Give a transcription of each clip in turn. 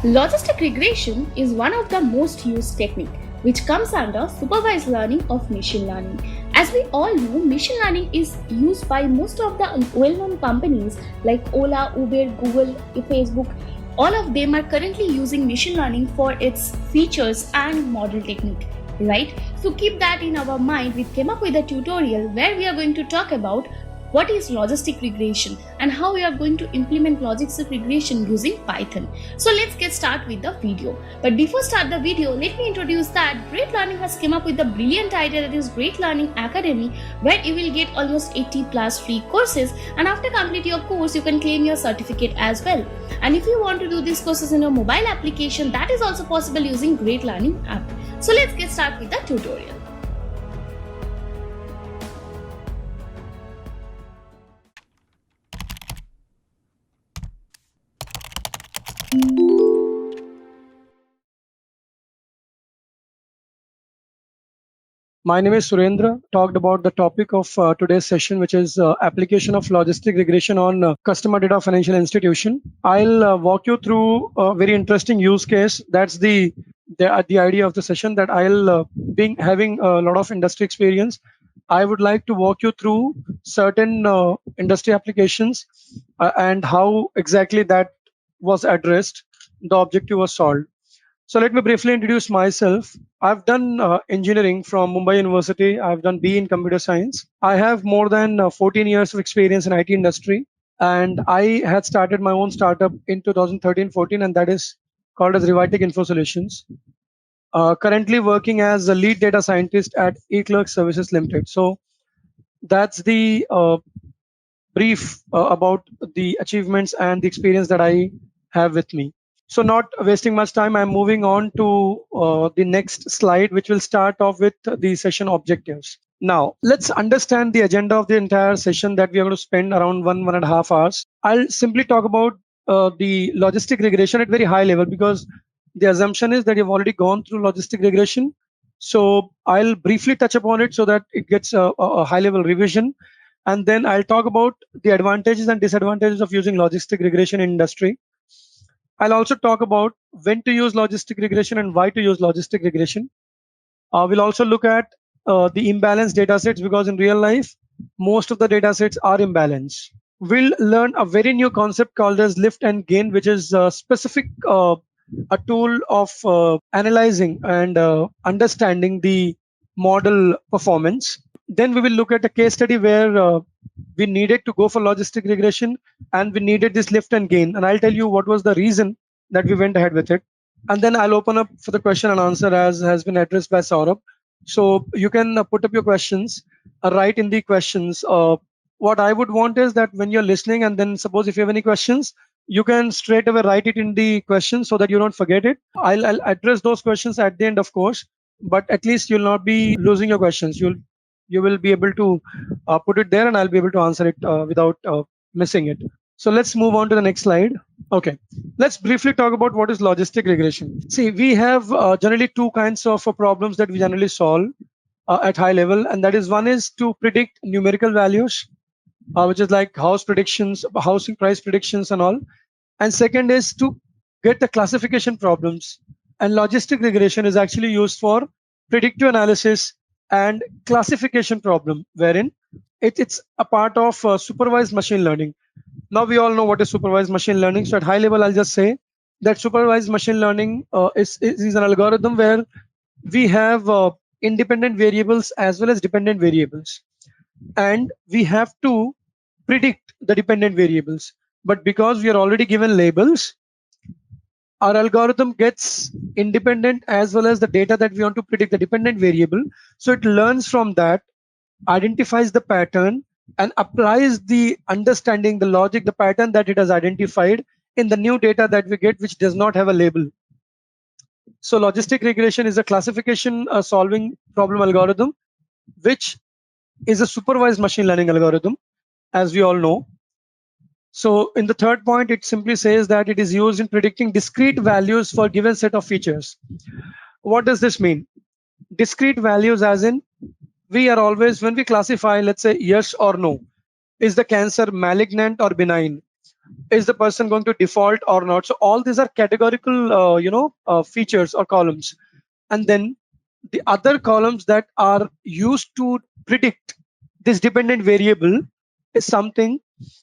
Logistic regression is one of the most used technique which comes under supervised learning of machine learning. As we all know, machine learning is used by most of the well-known companies like Ola, Uber, Google, Facebook. All of them are currently using machine learning for its features and model technique, right? So keep that in our mind. We came up with a tutorial where we are going to talk about what is logistic regression and how we are going to implement logistic regression using Python. So let's get started with the video. But before start the video, let me introduce that Great Learning has come up with a brilliant idea, that is Great Learning Academy, where you will get almost 80 plus free courses, and after completing your course you can claim your certificate as well. And if you want to do these courses in your mobile application, that is also possible using Great Learning app. So let's get started with the tutorial. My name is Surendra. Talked about the topic of today's session, which is application of logistic regression on customer data of financial institution. I'll walk you through a very interesting use case. That's the idea of the session, that I'll being having a lot of industry experience. I would like to walk you through certain industry applications and how exactly that was addressed, the objective was solved. So let me briefly introduce myself. I've done engineering from Mumbai University. I've done B in computer science. I have more than 14 years of experience in IT industry, and I had started my own startup in 2013-14, and that is called as Revitic Info Solutions. Currently working as a lead data scientist at eClerx Services Limited. So that's the brief about the achievements and the experience that I have with me. So not wasting much time, I'm moving on to the next slide, which will start off with the session objectives. Now, let's understand the agenda of the entire session that we are going to spend around 1.5 hours. I'll simply talk about the logistic regression at very high level, because the assumption is that you've already gone through logistic regression. So I'll briefly touch upon it so that it gets a high level revision. And then I'll talk about the advantages and disadvantages of using logistic regression in industry. I'll also talk about when to use logistic regression and why to use logistic regression. We'll also look at the imbalanced data sets, because in real life, most of the data sets are imbalanced. We'll learn a very new concept called as lift and gain, which is specific a tool of analyzing and understanding the model performance. Then we will look at a case study where we needed to go for logistic regression and we needed this lift and gain. And I'll tell you what was the reason that we went ahead with it. And then I'll open up for the question and answer as has been addressed by Saurabh. So you can put up your questions, write in the questions. What I would want is that when you're listening, and then suppose if you have any questions, you can straight away write it in the question so that you don't forget it. I'll address those questions at the end, of course, but at least you'll not be losing your questions. You will be able to put it there, and I'll be able to answer it without missing it. So let's move on to the next slide. Okay, let's briefly talk about what is logistic regression. See, we have generally two kinds of problems that we generally solve at high level, and that is, one is to predict numerical values, which is like house predictions, housing price predictions and all. And second is to get the classification problems. And logistic regression is actually used for predictive analysis and classification problem, wherein it's a part of supervised machine learning. Now we all know what is supervised machine learning. So at high level, I'll just say that supervised machine learning is an algorithm where we have independent variables as well as dependent variables, and we have to predict the dependent variables. But because we are already given labels, our algorithm gets independent as well as the data that we want to predict the dependent variable. So it learns from that, identifies the pattern, and applies the understanding, the logic, the pattern that it has identified in the new data that we get, which does not have a label. So logistic regression is a classification solving problem algorithm, which is a supervised machine learning algorithm, as we all know. So in the third point, it simply says that it is used in predicting discrete values for a given set of features. What does this mean? Discrete values as in, we are always, when we classify, let's say yes or no, is the cancer malignant or benign? is the person going to default or not? So all these are categorical features or columns. And then the other columns that are used to predict this dependent variable is something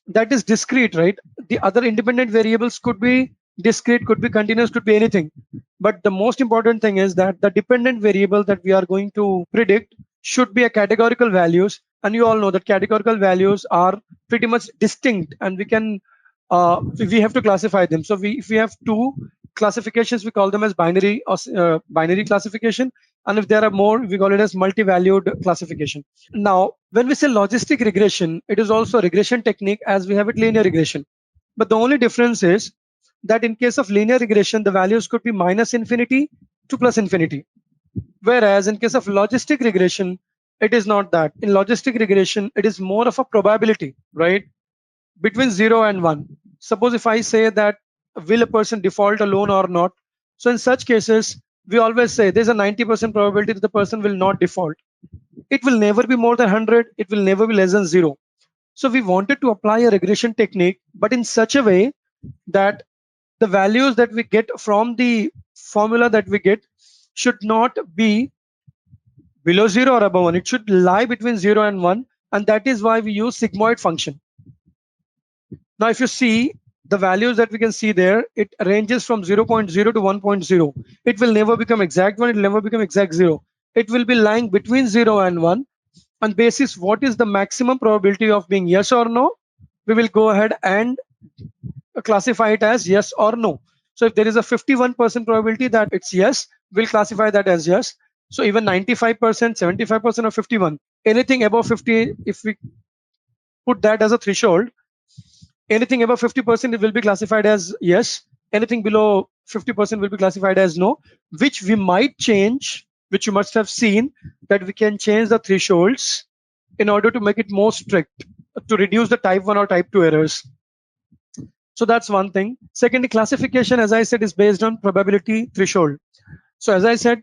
that is discrete, right? The other independent variables could be discrete, could be continuous, could be anything. But the most important thing is that the dependent variable that we are going to predict should be a categorical values. And you all know that categorical values are pretty much distinct, and we have to classify them. So if we have two classifications, we call them as binary or binary classification, and if there are more, we call it as multi-valued classification. Now, when we say logistic regression, it is also a regression technique as we have it linear regression. But the only difference is that in case of linear regression, the values could be minus infinity to plus infinity. Whereas in case of logistic regression, it is not that. In logistic regression, it is more of a probability, right? Between 0 and 1. Suppose if I say that will a person default a loan or not? So in such cases, we always say there's a 90% probability that the person will not default. It will never be more than 100. It will never be less than 0. So we wanted to apply a regression technique, but in such a way that the values that we get from the formula that we get should not be below 0 or above 1. It should lie between 0 and 1. And that is why we use sigmoid function. Now, if you see the values that we can see there, it ranges from 0.0 to 1.0. It will never become exact 1. It will never become exact 0. It will be lying between 0 and 1. On basis what is the maximum probability of being yes or no, we will go ahead and classify it as yes or no. So if there is a 51% probability that it's yes, we'll classify that as yes. So even 95%, 75% or 51, anything above 50, if we put that as a threshold, anything above 50% it will be classified as yes. Anything below 50% will be classified as no, which we might change, which you must have seen that we can change the thresholds in order to make it more strict to reduce the type 1 or type 2 errors. So that's one thing. Secondly, classification, as I said, is based on probability threshold. So as I said,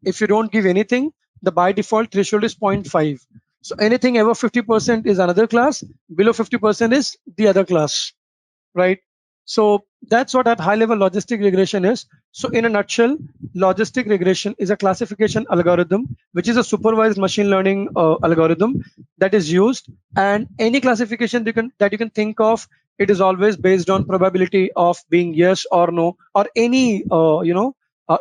if you don't give anything, the by default threshold is 0.5. So anything above 50% is another class, below 50% is the other class, right? So that's what at high level logistic regression is. So in a nutshell, logistic regression is a classification algorithm, which is a supervised machine learning algorithm that is used, and any classification that you can think of, it is always based on probability of being yes or no, or any,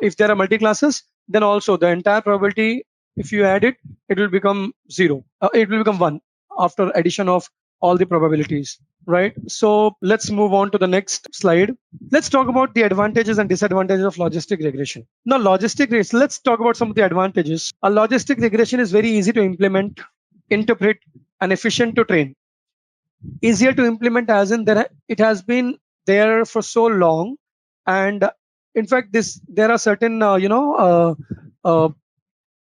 if there are multi-classes, then also the entire probability, if you add it, it will become 0. It will become 1 after addition of all the probabilities, right? So let's move on to the next slide. Let's talk about the advantages and disadvantages of logistic regression. Now, let's talk about some of the advantages. A logistic regression is very easy to implement, interpret, and efficient to train. Easier to implement as in it has been there for so long, and in fact there are certain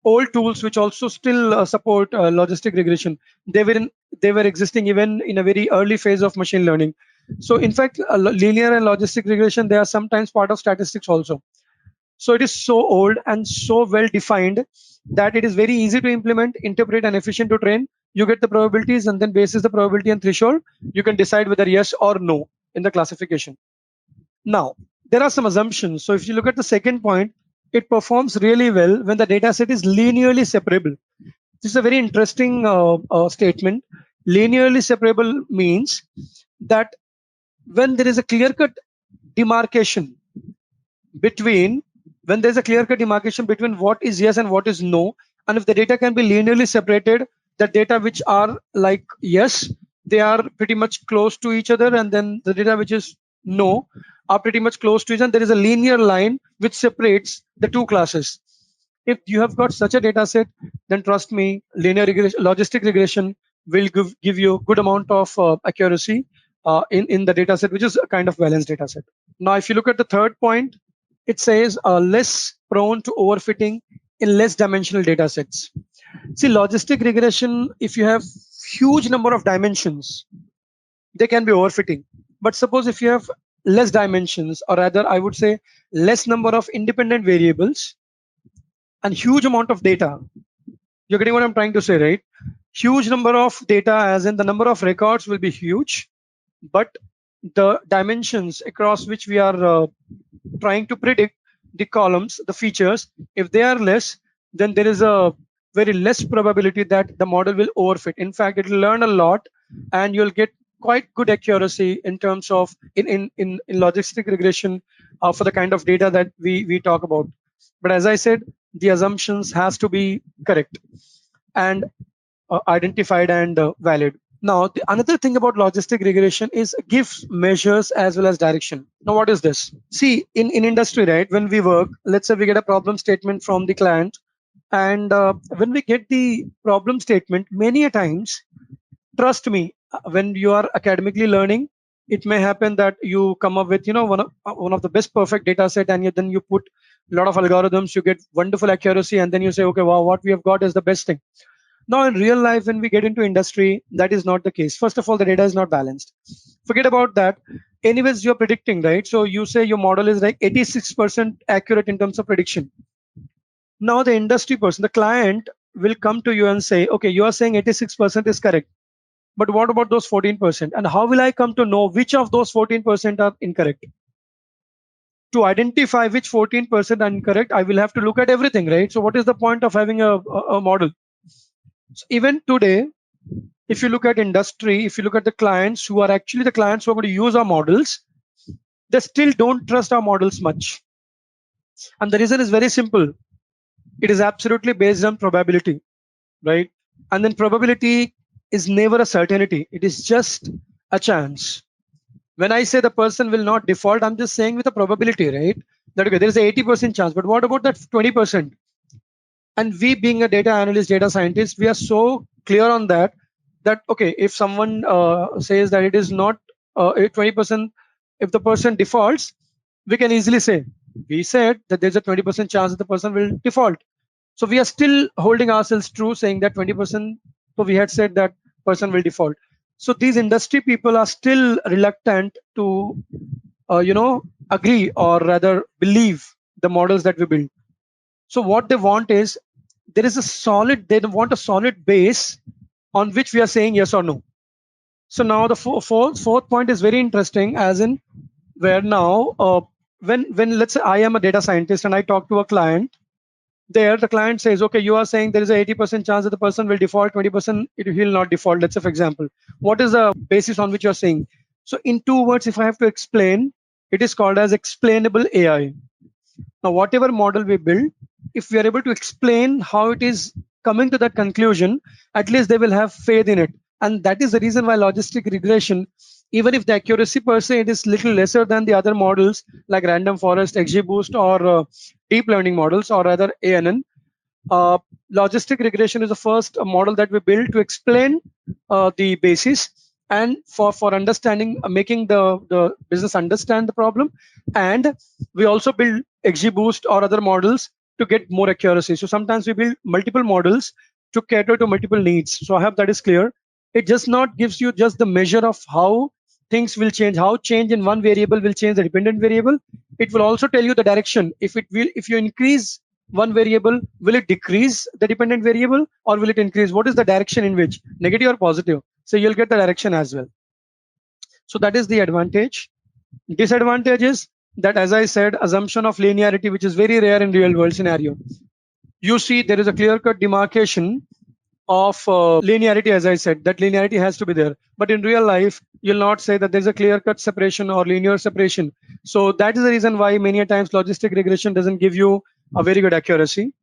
old tools which also still support logistic regression. They were existing even in a very early phase of machine learning. So in fact, linear and logistic regression, they are sometimes part of statistics also. So it is so old and so well defined that it is very easy to implement, interpret, and efficient to train. You get the probabilities, and then basis the probability and threshold, you can decide whether yes or no in the classification. Now, there are some assumptions. So if you look at the second point, it performs really well when the data set is linearly separable. This is a very interesting statement. Linearly separable means that when there is a clear-cut demarcation between what is yes and what is no, and if the data can be linearly separated, the data which are like yes, they are pretty much close to each other, and then the data which is no are pretty much close to each other. There is a linear line which separates the two classes. If you have got such a data set, then trust me, logistic regression will give you a good amount of accuracy in the data set, which is a kind of balanced data set. Now, if you look at the third point, it says less prone to overfitting in less dimensional data sets. See, logistic regression, if you have huge number of dimensions, they can be overfitting. But suppose if you have less dimensions, or rather I would say less number of independent variables and huge amount of data, you're getting what I'm trying to say, right? Huge number of data, as in the number of records will be huge, but the dimensions across which we are trying to predict the columns, the features, if they are less, then there is a very less probability that the model will overfit. In fact, it will learn a lot and you'll get quite good accuracy in terms of in logistic regression for the kind of data that we talk about. But as I said, the assumptions has to be correct and identified and valid. Now, another thing about logistic regression is gives measures as well as direction. Now, what is this? See, in industry, right, when we work, let's say we get a problem statement from the client, and when we get the problem statement, many a times, trust me, when you are academically learning, it may happen that you come up with, one of the best perfect data set, and then you put a lot of algorithms, you get wonderful accuracy, and then you say, okay, wow, what we have got is the best thing. Now, in real life, when we get into industry, that is not the case. First of all, the data is not balanced. Forget about that. Anyways, you're predicting, right? So you say your model is like 86% accurate in terms of prediction. Now, the industry person, the client will come to you and say, okay, you are saying 86% is correct. But what about those 14%? And how will I come to know which of those 14% are incorrect? To identify which 14% are incorrect, I will have to look at everything, right? So what is the point of having a model? So even today, if you look at industry, if you look at the clients who are actually the clients who are going to use our models, they still don't trust our models much. And the reason is very simple. It is absolutely based on probability, right? And then probability is never a certainty. It is just a chance. When I say the person will not default, I'm just saying with a probability, right? That okay, there is a 80% chance, but what about that 20%? And we being a data analyst, data scientist, we are so clear on that, that okay, if someone says that it is not 20%, if the person defaults, we can easily say, we said that there's a 20% chance that the person will default. So we are still holding ourselves true, saying that 20%, so we had said that person will default. So these industry people are still reluctant to, agree or rather believe the models that we build. So what they want is they want a solid base on which we are saying yes or no. So now the fourth point is very interesting, as in where now when let's say I am a data scientist and I talk to a client, there the client says, okay, you are saying there is a 80% chance that the person will default, 20% he will not default. Let's say, for example, what is the basis on which you're saying? So in 2 words, if I have to explain, it is called as explainable AI. Now, whatever model we build, if we are able to explain how it is coming to that conclusion, at least they will have faith in it. And that is the reason why logistic regression, even if the accuracy per se it is little lesser than the other models like random forest, XGBoost, or deep learning models, or rather ANN, logistic regression is the first model that we build to explain the basis and for understanding, making the business understand the problem. And we also build XGBoost or other models to get more accuracy. So sometimes we build multiple models to cater to multiple needs. So I hope that is clear. It just not gives you just the measure of how things will change, how change in one variable will change the dependent variable. It will also tell you the direction. If you increase one variable, will it decrease the dependent variable or will it increase? What is the direction in which, negative or positive? So you'll get the direction as well. So that is the advantage. Disadvantage is that, as I said, assumption of linearity, which is very rare in real world scenario. You see there is a clear-cut demarcation of linearity. As I said, that linearity has to be there, but in real life you'll not say that there's a clear-cut separation or linear separation. So that is the reason why many a times logistic regression doesn't give you a very good accuracy.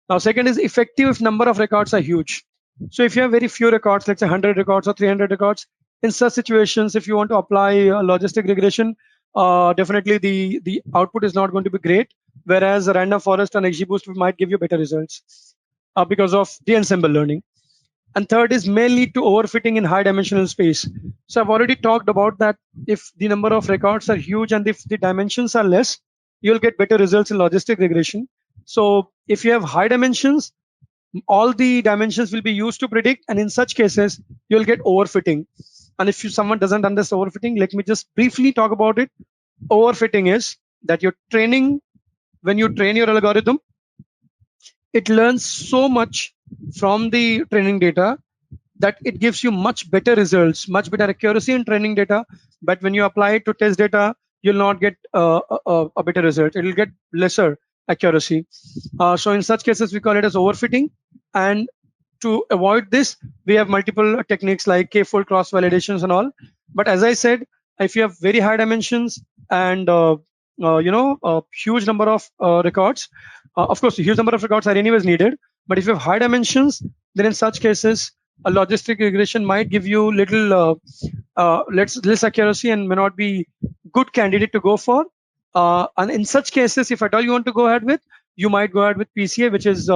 Now, second is effective if number of records are huge. So if you have very few records, let's say 100 records or 300 records, in such situations, if you want to apply logistic regression, definitely the output is not going to be great. Whereas a random forest and XGBoost might give you better results because of the ensemble learning. And third is may lead to overfitting in high dimensional space. So I've already talked about that. If the number of records are huge and if the dimensions are less, you'll get better results in logistic regression. So if you have high dimensions, all the dimensions will be used to predict, and in such cases, you'll get overfitting. And if someone doesn't understand overfitting, let me just briefly talk about it. Overfitting is that when you train your algorithm, it learns so much from the training data that it gives you much better results, much better accuracy in training data. But when you apply it to test data, you'll not get a better result. It will get lesser accuracy. So in such cases, we call it as overfitting. And to avoid this, we have multiple techniques like k-fold cross validations and all. But as I said, if you have very high dimensions and a huge number of records, of course, a huge number of records are anyways needed. But if you have high dimensions, then in such cases, a logistic regression might give you little less accuracy and may not be good candidate to go for. And in such cases, if at all you want to go ahead with, you might go ahead with PCA, which is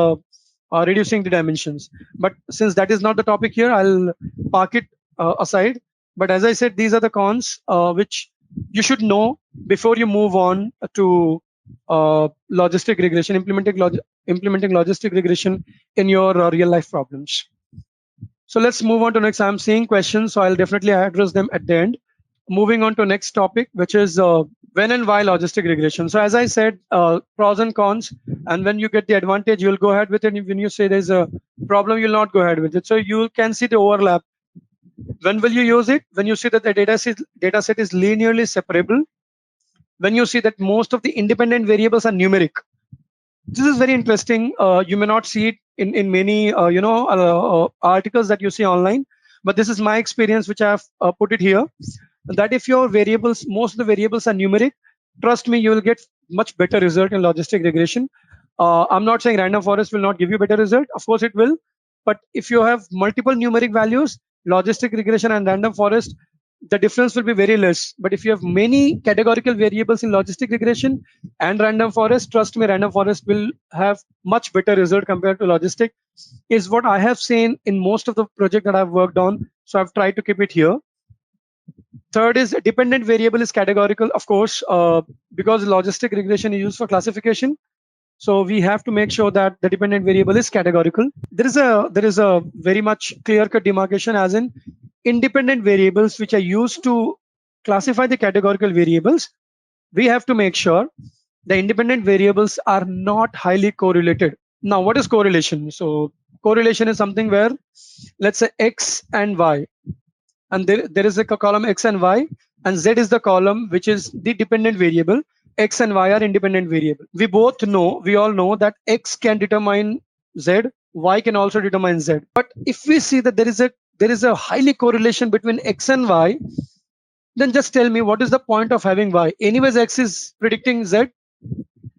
reducing the dimensions. But since that is not the topic here, I'll park it aside. But as I said, these are the cons which you should know before you move on to logistic regression, implementing logistic regression in your real life problems. So let's move on to next. I'm seeing questions, so I'll definitely address them at the end. Moving on to next topic, which is when and why logistic regression. So as I said, pros and cons, and when you get the advantage, you'll go ahead with it. And when you say there's a problem, you'll not go ahead with it. So you can see the overlap. When will you use it? When you see that the data set is linearly separable. When you see that most of the independent variables are numeric. This is very interesting. You may not see it in many articles that you see online, but this is my experience, which I have put it here. That if your variables, most of the variables are numeric, trust me, you will get much better result in logistic regression. I'm not saying random forest will not give you better result. Of course it will. But if you have multiple numeric values, logistic regression and random forest, the difference will be very less. But if you have many categorical variables in logistic regression and random forest, trust me, random forest will have much better result compared to logistic, is what I have seen in most of the project that I've worked on. So I've tried to keep it here. Third is dependent variable is categorical, of course, because logistic regression is used for classification. So we have to make sure that the dependent variable is categorical. There is a very much clear-cut demarcation, as in independent variables which are used to classify the categorical variables. We have to make sure the independent variables are not highly correlated. Now, what is correlation? So correlation is something where, let's say, X and Y, and there is a column X and Y, and Z is the column which is the dependent variable. X and Y are independent variable. We all know that X can determine Z, Y can also determine Z. But if we see that there is a highly correlation between X and Y, then just tell me what is the point of having Y? Anyways, X is predicting Z,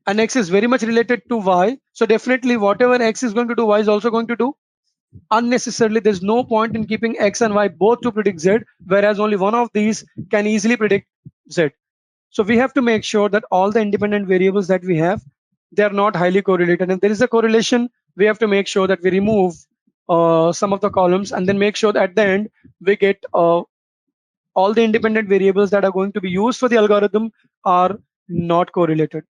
and X is very much related to Y. So definitely whatever X is going to do, Y is also going to do. Unnecessarily, there's no point in keeping X and Y both to predict Z, whereas only one of these can easily predict Z. So we have to make sure that all the independent variables that we have, they are not highly correlated. And if there is a correlation, we have to make sure that we remove some of the columns, and then make sure that at the end we get all the independent variables that are going to be used for the algorithm are not correlated.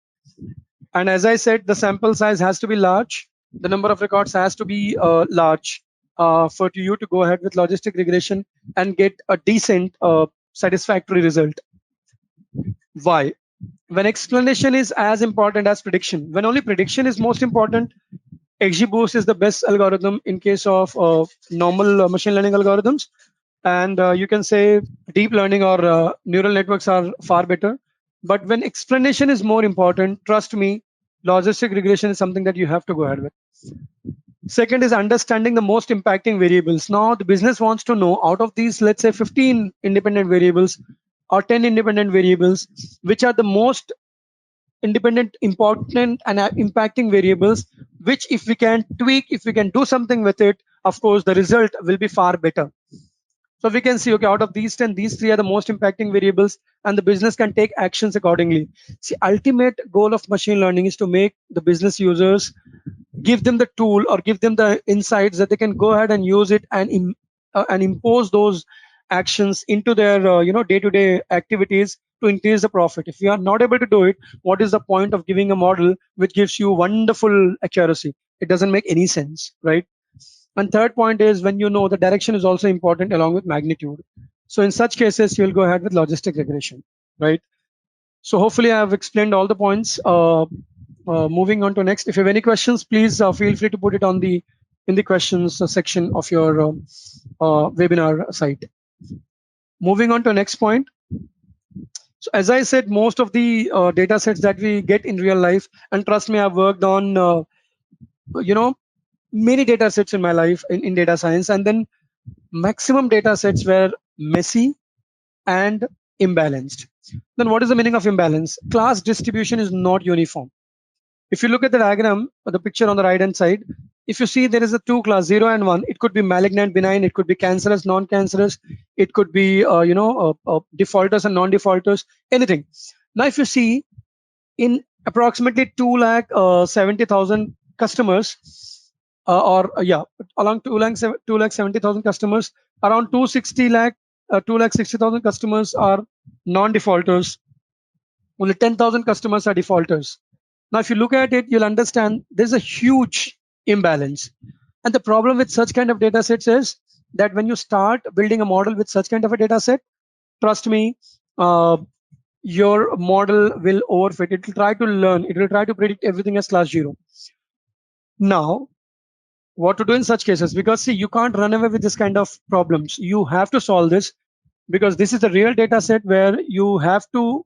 And as I said, the sample size has to be large. The number of records has to be large for you to go ahead with logistic regression and get a decent satisfactory result. Why? When explanation is as important as prediction, when only prediction is most important, XGBoost is the best algorithm in case of normal machine learning algorithms. And you can say deep learning or neural networks are far better. But when explanation is more important, trust me, logistic regression is something that you have to go ahead with. Second is understanding the most impacting variables. Now the business wants to know, out of these, let's say 15 independent variables or 10 independent variables, which are the most independent, important and impacting variables, which if we can tweak, if we can do something with it, of course the result will be far better. So we can see, okay, out of these 10, these 3 are the most impacting variables, and the business can take actions accordingly. See, ultimate goal of machine learning is to make the business users, give them the tool or give them the insights that they can go ahead and use it and impose those actions into their day-to-day activities to increase the profit. If you are not able to do it, what is the point of giving a model which gives you wonderful accuracy? It doesn't make any sense, right? And third point is, when you know, the direction is also important along with magnitude. So in such cases, you'll go ahead with logistic regression, right? So hopefully I have explained all the points. Moving on to next. If you have any questions, please feel free to put it on the in the questions section of your webinar site. Moving on to the next point. So as I said, most of the data sets that we get in real life, and trust me, I've worked on you know many data sets in my life in data science, and then maximum data sets were messy and imbalanced. Then what is the meaning of imbalance? Class distribution is not uniform. If you look at the diagram, or the picture on the right hand side, if you see there is a two class, 0 and 1, it could be malignant, benign, it could be cancerous, non-cancerous, it could be defaulters and non-defaulters, anything. Now if you see in approximately 2,70,000 customers, along 2,70,000 customers, around 260,000 customers are non-defaulters. Only 10,000 customers are defaulters. Now, if you look at it, you'll understand there's a huge imbalance. And the problem with such kind of data sets is that when you start building a model with such kind of a data set, trust me, your model will overfit. It will try to learn. It will try to predict everything as class 0. Now, what to do in such cases? Because see, you can't run away with this kind of problems. You have to solve this because this is a real data set where you have to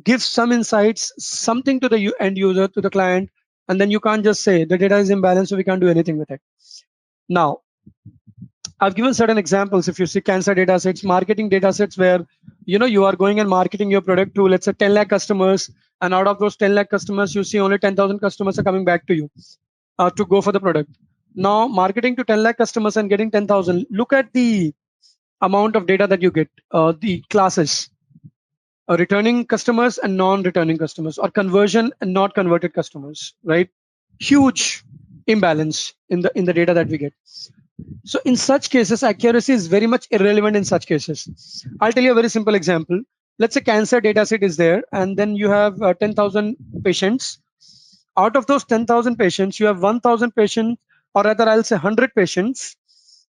give some insights, something to the end user, to the client, and then you can't just say the data is imbalanced, so we can't do anything with it. Now, I've given certain examples. If you see cancer data sets, marketing data sets, where you are going and marketing your product to, let's say, 10 lakh customers, and out of those 10 lakh customers, you see only 10,000 customers are coming back to you to go for the product. Now, marketing to 10 lakh customers and getting 10,000. Look at the amount of data that you get, the classes. Returning customers and non-returning customers, or conversion and not converted customers, right? Huge imbalance in the data that we get. So in such cases, accuracy is very much irrelevant in such cases. I'll tell you a very simple example. Let's say cancer data set is there, and then you have 10,000 patients. Out of those 10,000 patients, you have 1,000 patients, or rather I'll say 100 patients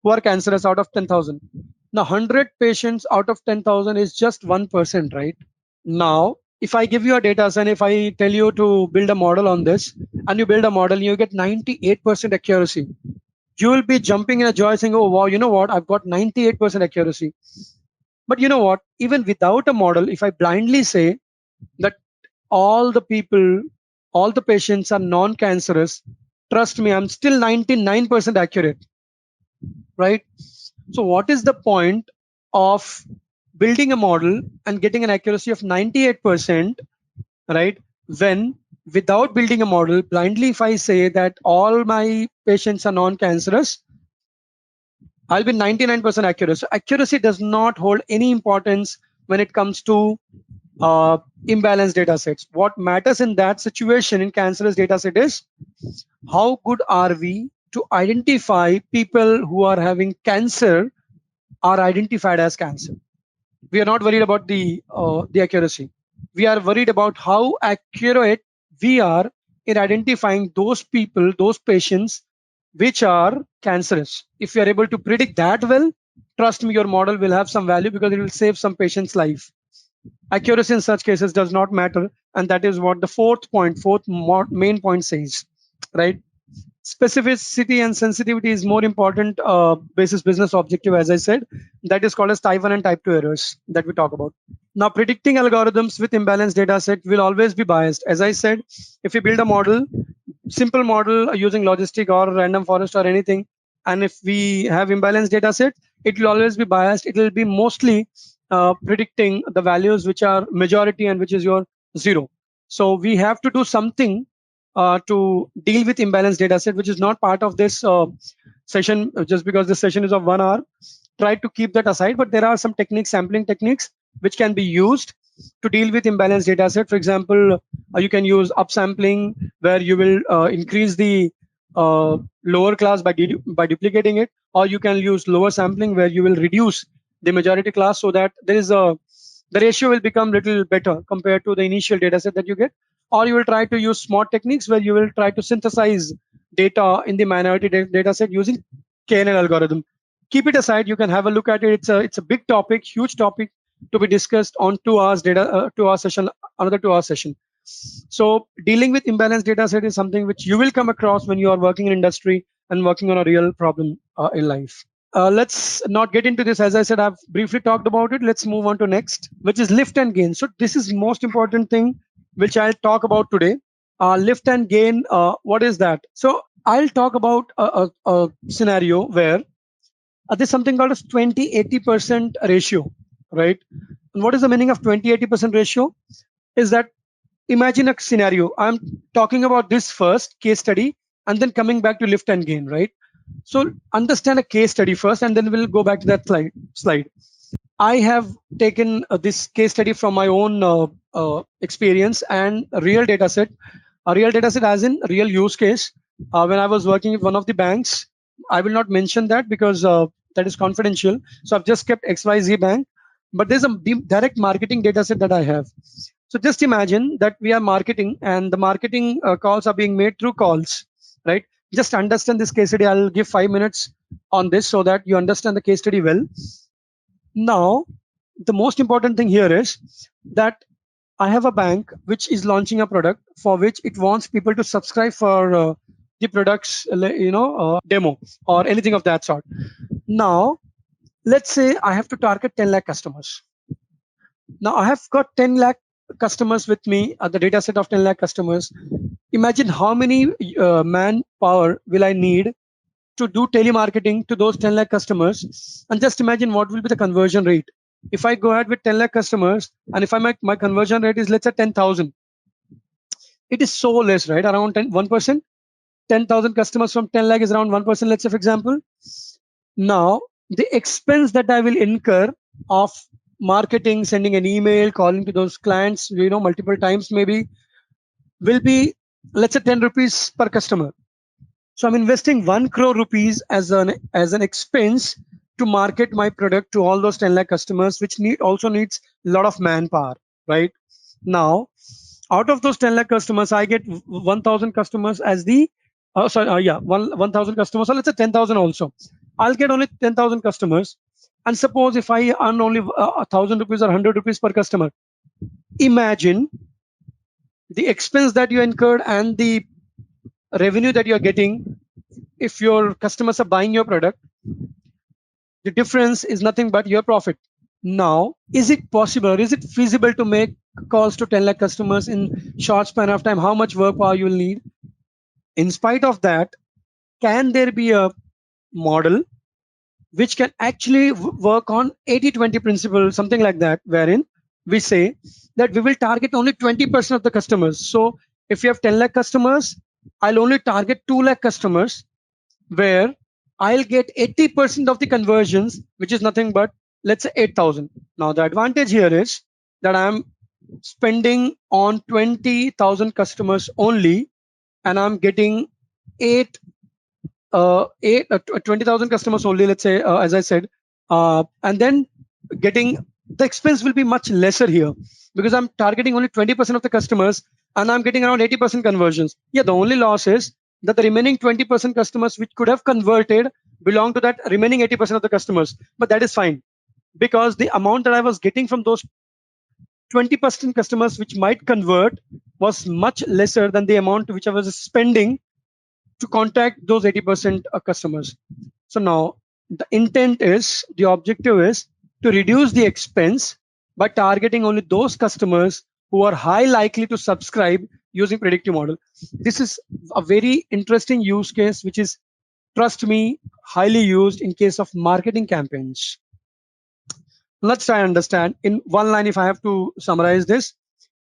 who are cancerous out of 10,000. Now 100 patients out of 10,000 is just 1%, right? Now, if I give you a data set, if I tell you to build a model on this, and you build a model, you get 98% accuracy. You will be jumping in a joy saying, oh, wow, you know what? I've got 98% accuracy. But you know what? Even without a model, if I blindly say that all the people, all the patients are non-cancerous, trust me, I'm still 99% accurate, right? So what is the point of building a model and getting an accuracy of 98%, right? When without building a model, blindly if I say that all my patients are non-cancerous, I'll be 99% accurate. So accuracy does not hold any importance when it comes to imbalanced data sets. What matters in that situation in cancerous data set is how good are we to identify people who are having cancer are identified as cancer. We are not worried about the accuracy. We are worried about how accurate we are in identifying those people, those patients which are cancerous. If you are able to predict that well, trust me, your model will have some value because it will save some patient's life. Accuracy in such cases does not matter, and that is what the fourth main point says, right? Specificity and sensitivity is more important basis business objective, as I said. That is called as type 1 and type 2 errors that we talk about. Now, predicting algorithms with imbalanced data set will always be biased. As I said, if you build a model, simple model using logistic or random forest or anything, and if we have imbalanced data set, it will always be biased. It will be mostly predicting the values which are majority and which is your 0. So we have to do something to deal with imbalanced data set, which is not part of this session, just because this session is of 1 hour. Try to keep that aside, but there are some techniques, sampling techniques, which can be used to deal with imbalanced data set. For example, you can use upsampling, where you will increase the lower class by duplicating it, or you can use lower sampling, where you will reduce the majority class, so that the ratio will become little better compared to the initial data set that you get. Or you will try to use smart techniques, where you will try to synthesize data in the minority data set using KNN algorithm. Keep it aside. You can have a look at it. It's a big topic, huge topic to be discussed on 2 hours data, 2 hour session, another 2 hour session. So dealing with imbalanced data set is something which you will come across when you are working in industry. and working on a real problem in life. Let's not get into this. As I said, I've briefly talked about it. Let's move on to next, which is lift and gain. So this is most important thing which I'll talk about today. Lift and gain. What is that? So I'll talk about a scenario where there's something called as 20-80% ratio, right? And what is the meaning of 20-80% ratio? Is that imagine a scenario. I'm talking about this first case study and then coming back to lift and gain, right? So understand a case study first, and then we'll go back to that slide. I have taken this case study from my own experience and a real data set. A real data set as in real use case. When I was working with one of the banks, I will not mention that because that is confidential. So I've just kept XYZ Bank. But there's a direct marketing data set that I have. So just imagine that we are marketing and the marketing calls are being made through calls, right? Just understand this case study. I'll give 5 minutes on this so that you understand the case study well. Now, the most important thing here is that I have a bank which is launching a product for which it wants people to subscribe for the product's demo or anything of that sort. Now, let's say I have to target 10 lakh customers. Now I have got 10 lakh customers with me at the data set of 10 lakh customers. Imagine how many manpower will I need to do telemarketing to those 10 lakh customers, and just imagine what will be the conversion rate. If I go ahead with 10 lakh customers and if I make my conversion rate is let's say 10,000, it is so less, right? Around 1%. 10,000 customers from 10 lakh is around 1%, let's say, for example. Now, the expense that I will incur of marketing, sending an email, calling to those clients, multiple times maybe, will be, let's say, 10 rupees per customer. So I'm investing 1 crore rupees as an expense to market my product to all those 10 lakh customers, which also needs a lot of manpower, right? Now, out of those 10 lakh customers, I get 1,000 customers as the 1,000 customers. So let's say 10,000 also. I'll get only 10,000 customers. And suppose if I earn only 1,000 rupees or 100 rupees per customer, imagine the expense that you incurred and the revenue that you're getting if your customers are buying your product. The difference is nothing but your profit. Now, is it possible or is it feasible to make calls to 10 lakh customers in short span of time? How much work power you will need? In spite of that, can there be a model which can actually work on 80-20 principle, something like that, wherein we say that we will target only 20% of the customers. So if you have 10 lakh customers, I'll only target 2 lakh customers, where I'll get 80% of the conversions, which is nothing but, let's say, 8,000. Now, the advantage here is that I'm spending on 20,000 customers only, and I'm getting 20,000 customers only, let's say, as I said, and then getting the expense will be much lesser here because I'm targeting only 20% of the customers and I'm getting around 80% conversions. Yeah, the only loss is that the remaining 20% customers which could have converted belong to that remaining 80% of the customers, but that is fine because the amount that I was getting from those 20% customers which might convert was much lesser than the amount which I was spending to contact those 80% customers. So now the intent is, the objective is to reduce the expense by targeting only those customers who are high likely to subscribe using predictive model. This is a very interesting use case, which is, trust me, highly used in case of marketing campaigns. Let's try and understand in one line. If I have to summarize this,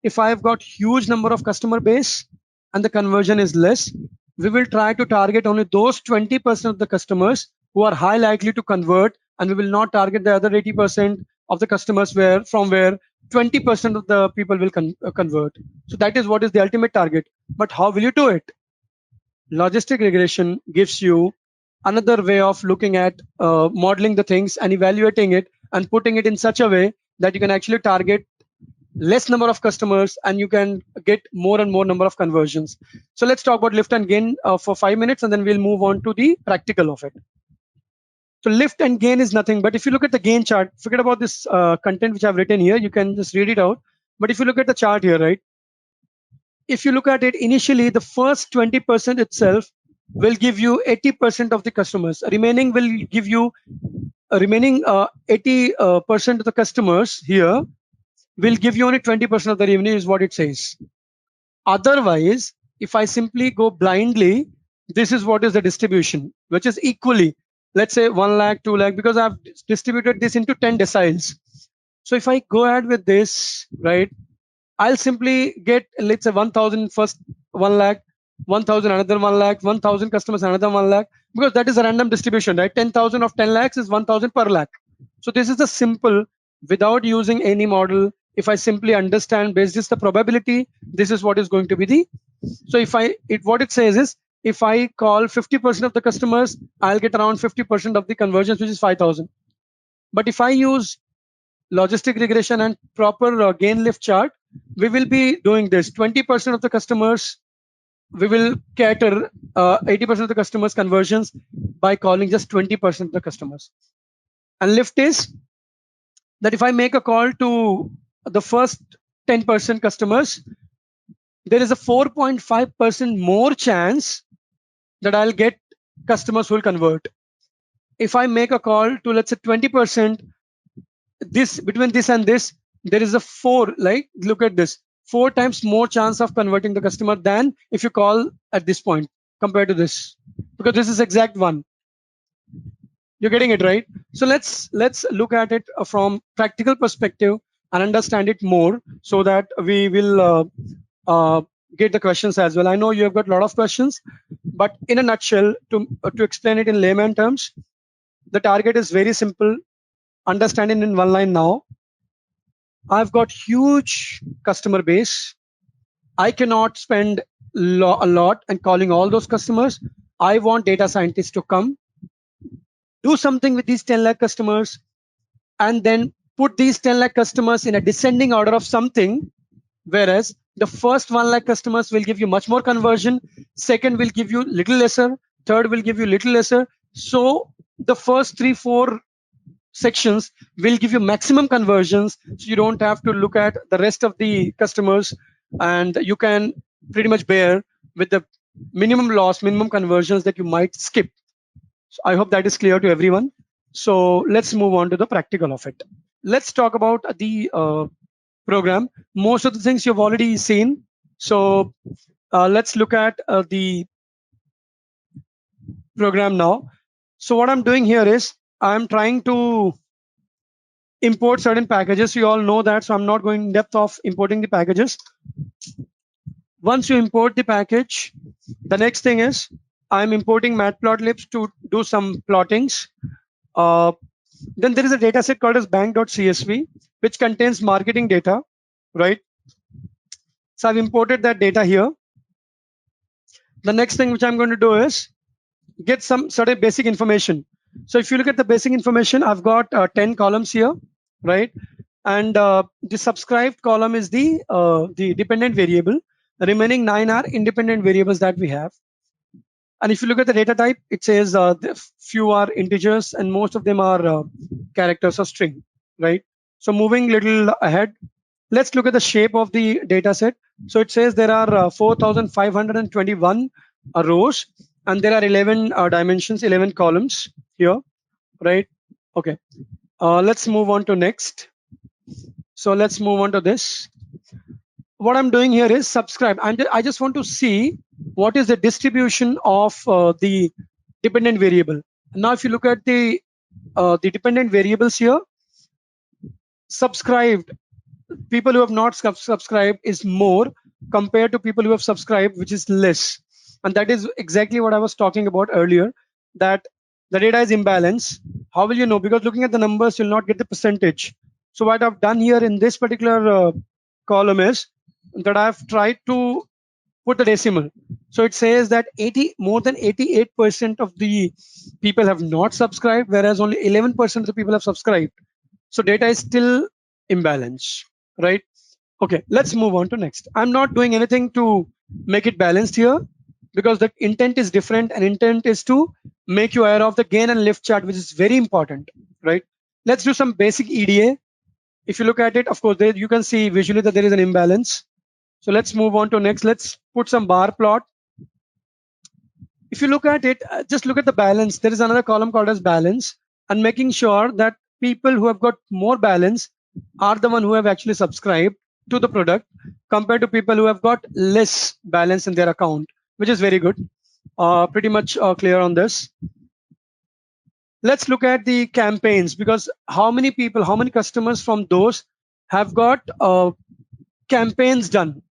if I have got huge number of customer base and the conversion is less, we will try to target only those 20% of the customers who are high likely to convert, and we will not target the other 80% of the customers from where 20% of the people will convert. So that is what is the ultimate target. But how will you do it? Logistic regression gives you another way of looking at modeling the things and evaluating it and putting it in such a way that you can actually target less number of customers and you can get more and more number of conversions. So let's talk about lift and gain for 5 minutes, and then we'll move on to the practical of it. So lift and gain is nothing but, if you look at the gain chart, forget about this content which I've written here, you can just read it out. But if you look at the chart here, right, if you look at it initially, the first 20% itself will give you 80% of the customers. Remaining will give you remaining 80% of the customers here will give you only 20% of the revenue is what it says. Otherwise, if I simply go blindly, this is what is the distribution, which is equally, let's say 1 lakh, 2 lakh, because I've distributed this into 10 deciles. So if I go ahead with this, right, I'll simply get, let's say 1,000 first 1 lakh, 1,000 another 1 lakh, 1,000 customers another 1 lakh, because that is a random distribution, right? 10,000 of 10 lakhs is 1,000 per lakh. So this is a simple, without using any model. If I simply understand based this the probability, this is what is going to be the. So if what it says is, if I call 50% of the customers, I'll get around 50% of the conversions, which is 5,000. But if I use logistic regression and proper gain lift chart, we will be doing this. 20% of the customers, we will cater 80% of the customers conversions by calling just 20% of the customers. And lift is that if I make a call to the first 10% customers, there is a 4.5% more chance that I'll get customers who will convert. If I make a call to, let's say 20%, this between this and this, there is a 4, like look at this, 4 times more chance of converting the customer than if you call at this point compared to this, because this is exact one. You're getting it, right? So let's look at it from practical perspective and understand it more, so that we will get the questions as well. I know you have got a lot of questions, but in a nutshell, to explain it in layman terms, the target is very simple. Understand it in one line now. I've got huge customer base. I cannot spend a lot and calling all those customers. I want data scientists to come, do something with these 10 lakh customers, and then put these 10 lakh customers in a descending order of something, whereas the first 1 lakh customers will give you much more conversion, second will give you little lesser, third will give you little lesser. So the first 3-4 sections will give you maximum conversions, so you don't have to look at the rest of the customers, and you can pretty much bear with the minimum loss, minimum conversions that you might skip. So I hope that is clear to everyone. So let's move on to the practical of it. Let's talk about the program. Most of the things you've already seen. So let's look at the program now. So what I'm doing here is I'm trying to import certain packages. You all know that, so I'm not going in depth of importing the packages. Once you import the package, the next thing is I'm importing matplotlib to do some plottings. Then there is a data set called as bank.csv, which contains marketing data, right? So I've imported that data here. The next thing which I'm going to do is get some sort of basic information. So if you look at the basic information, I've got 10 columns here, right? And the subscribed column is the dependent variable. The remaining 9 are independent variables that we have. And if you look at the data type, it says few are integers and most of them are characters or string, right? So moving little ahead, let's look at the shape of the data set. So it says there are 4,521 rows, and there are 11 dimensions, 11 columns here, right? Okay, let's move on to next. So let's move on to this. What I'm doing here is subscribe. I just want to see what is the distribution of the dependent variable. Now, if you look at the dependent variables here, subscribed, people who have not subscribed is more compared to people who have subscribed, which is less. And that is exactly what I was talking about earlier, that the data is imbalanced. How will you know? Because looking at the numbers, you'll not get the percentage. So what I've done here in this particular column is that I've tried to put the decimal. So it says that more than 88% of the people have not subscribed, whereas only 11% of the people have subscribed. So data is still imbalanced, right? Okay, let's move on to next. I'm not doing anything to make it balanced here, because the intent is different, and intent is to make you aware of the gain and lift chart, which is very important, right? Let's do some basic EDA. If you look at it, of course, there you can see visually that there is an imbalance. So let's move on to next. Let's put some bar plot. if you look at it, just look at the balance. There is another column called as balance, and making sure that people who have got more balance are the one who have actually subscribed to the product compared to people who have got less balance in their account, which is very good. Pretty much clear on this. Let's look at the campaigns, because how many people, how many customers from those have got campaigns done?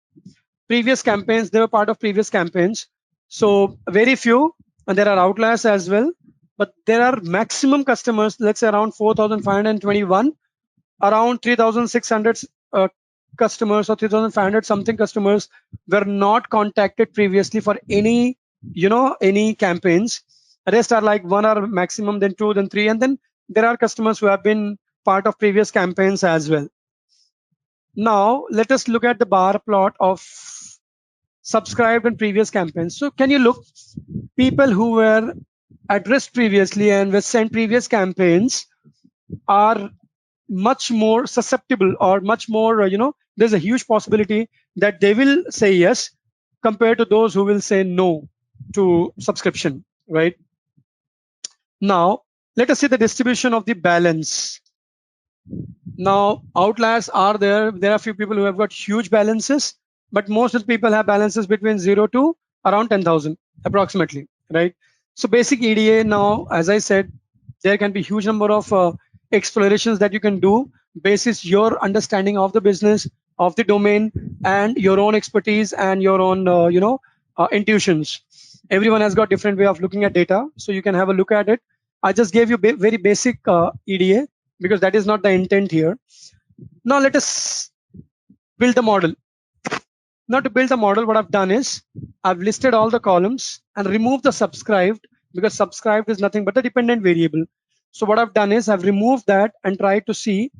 Previous campaigns, they were part of previous campaigns. So very few, and there are outliers as well. But there are maximum customers, let's say around 4,521, around 3,600 customers or 3,500 something customers were not contacted previously for any, any campaigns. Rest are like one or maximum, then two, then three, and then there are customers who have been part of previous campaigns as well. Now let us look at the bar plot of subscribed in previous campaigns. So can you look, people who were addressed previously and were sent previous campaigns are much more susceptible, or much more, there's a huge possibility that they will say yes compared to those who will say no to subscription, right? Now let us see the distribution of the balance. Now outliers are there. There are few people who have got huge balances, but most of the people have balances between 0 to around 10,000 approximately, right? So basic EDA, now as I said, there can be huge number of explorations that you can do basis your understanding of the business, of the domain, and your own expertise and your own intuitions. Everyone has got different way of looking at data, so you can have a look at it. I just gave you very basic EDA because that is not the intent here. Now let us build the model. Now to build the model, what I've done is I've listed all the columns and removed the subscribed, because subscribed is nothing but a dependent variable. So what I've done is I've removed that and tried to see.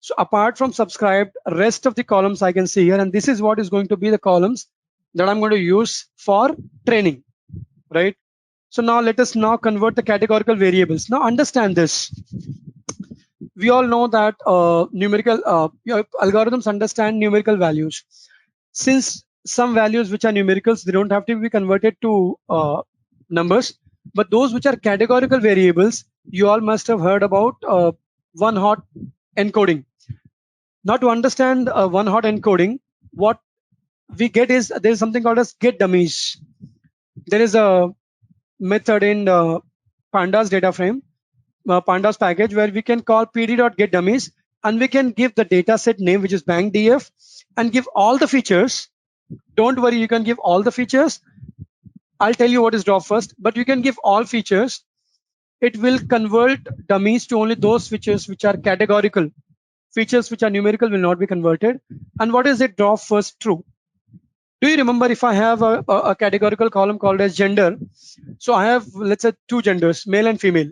So apart from subscribed, rest of the columns I can see here, and this is what is going to be the columns that I'm going to use for training, right? So now let us now convert the categorical variables. Now understand this. We all know that numerical algorithms understand numerical values. Since some values which are numericals, they don't have to be converted to numbers, but those which are categorical variables, you all must have heard about one-hot encoding. Now to understand one-hot encoding, what we get is there is something called as get dummies. There is a method in pandas data frame, pandas package, where we can call pd.getDummies, and we can give the dataset name, which is bankdf, and give all the features. Don't worry, you can give all the features. I'll tell you what is drop first, but you can give all features. It will convert dummies to only those features which are categorical. Features which are numerical will not be converted. And what is it drop first? True. Do you remember, if I have a categorical column called as gender, so I have, let's say, two genders, male and female.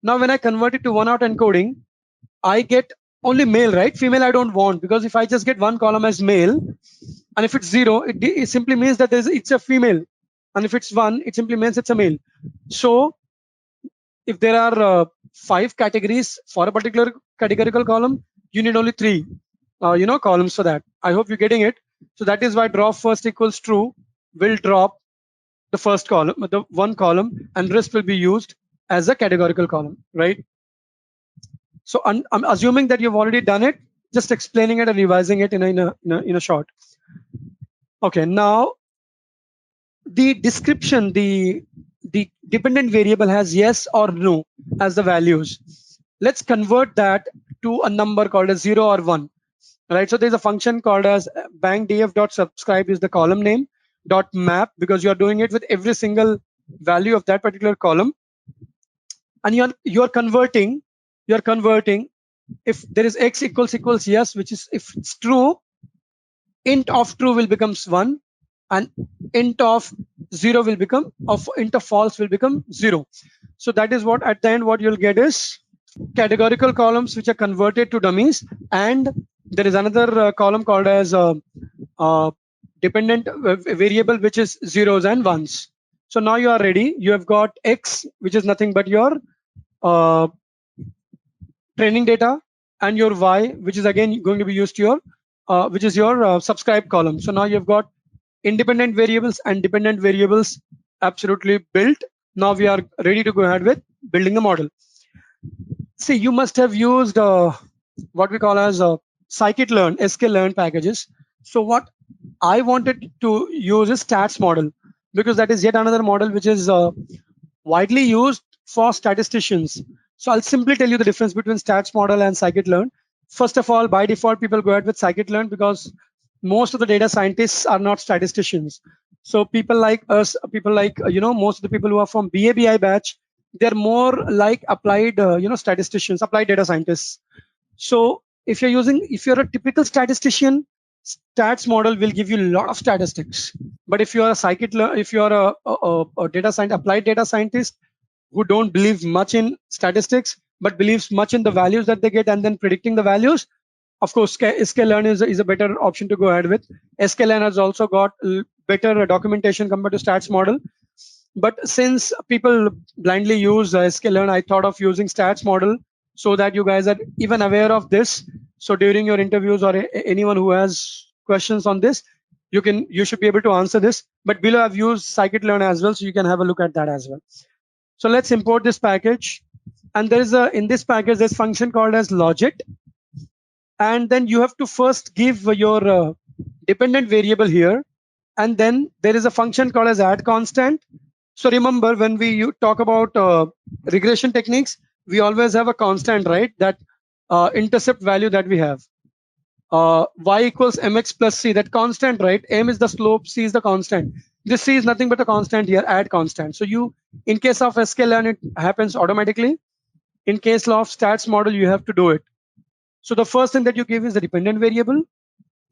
Now when I convert it to one-hot encoding, I get only male, right? Female I don't want, because if I just get one column as male, and if it's 0, it simply means that it's a female, and if it's 1, it simply means it's a male. So if there are 5 categories for a particular categorical column, you need only 3 columns for that. I hope you're getting it. So that is why drop first equals true will drop the first column, the one column, and rest will be used as a categorical column, right? So I'm assuming that you've already done it, just explaining it and revising it in a short. Okay, now the description, the dependent variable has yes or no as the values. Let's convert that to a number called as 0 or 1, right? So there's a function called as bankdf.subscribe is the column name, .map, because you're doing it with every single value of that particular column, and you're converting if there is x equals yes, which is if it's true, int of true will becomes 1, and int of 0 will become int of false will become 0. So that is what at the end what you'll get is categorical columns which are converted to dummies, and there is another column called as dependent variable, which is zeros and ones. So now you are ready. You have got x, which is nothing but your training data, and your y, which is again going to be used to your which is your subscribe column. So now you've got independent variables and dependent variables absolutely built. Now we are ready to go ahead with building a model. See, you must have used what we call as scikit-learn, sklearn packages. So what I wanted to use is stats model, because that is yet another model which is widely used for statisticians. So I'll simply tell you the difference between stats model and scikit-learn. First of all, by default, people go ahead with scikit-learn because most of the data scientists are not statisticians. So people like us, people like most of the people who are from BABI batch, they're more like applied statisticians, applied data scientists. So if you're a typical statistician, stats model will give you a lot of statistics. But if you are a if you are a data science, applied data scientist who don't believe much in statistics, but believes much in the values that they get and then predicting the values, of course, sklearn is a better option to go ahead with. sklearn has also got better documentation compared to stats model. But since people blindly use sklearn, I thought of using stats model so that you guys are even aware of this. So during your interviews or anyone who has questions on this, you should be able to answer this. But below I've used scikit-learn as well, so you can have a look at that as well. So let's import this package. And there is in this package, there's function called as logit. And then you have to first give your dependent variable here. And then there is a function called as add constant. So remember, when we talk about regression techniques, we always have a constant, right? That intercept value that we have. Y equals mx plus c, that constant, right? M is the slope, c is the constant. This c is nothing but a constant here, add constant. So in case of sklearn, it happens automatically. In case of stats model, you have to do it. So the first thing that you give is the dependent variable.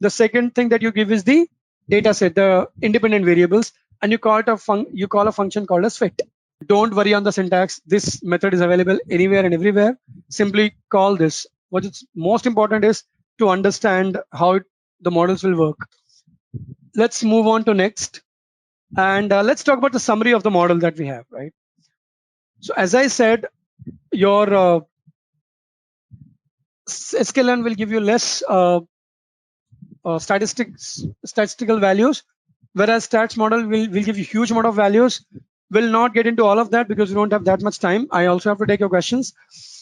The second thing that you give is the data set, the independent variables, and you call a function called as fit. Don't worry on the syntax. This method is available anywhere and everywhere. Simply call this. What is most important is to understand how the models will work. Let's move on to next. And let's talk about the summary of the model that we have, right? So as I said, your sklearn will give you less statistical values, whereas stats model will give you huge amount of values. We'll not get into all of that because we don't have that much time. I also have to take your questions.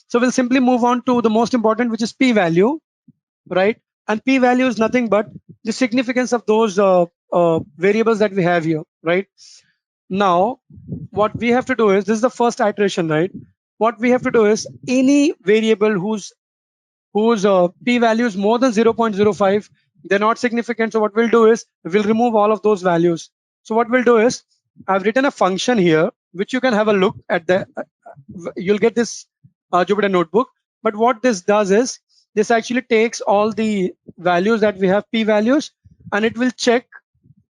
So we'll simply move on to the most important, which is p-value, right? And p-value is nothing but the significance of those variables that we have here, right? Now, what we have to do is, this is the first iteration, right? What we have to do is, any variable whose p-value is more than 0.05, they're not significant. So what we'll do is, we'll remove all of those values. So what we'll do is, I've written a function here, which you can have a look at. You'll get this Jupyter notebook. But what this does is, this actually takes all the values that we have, p-values, and it will check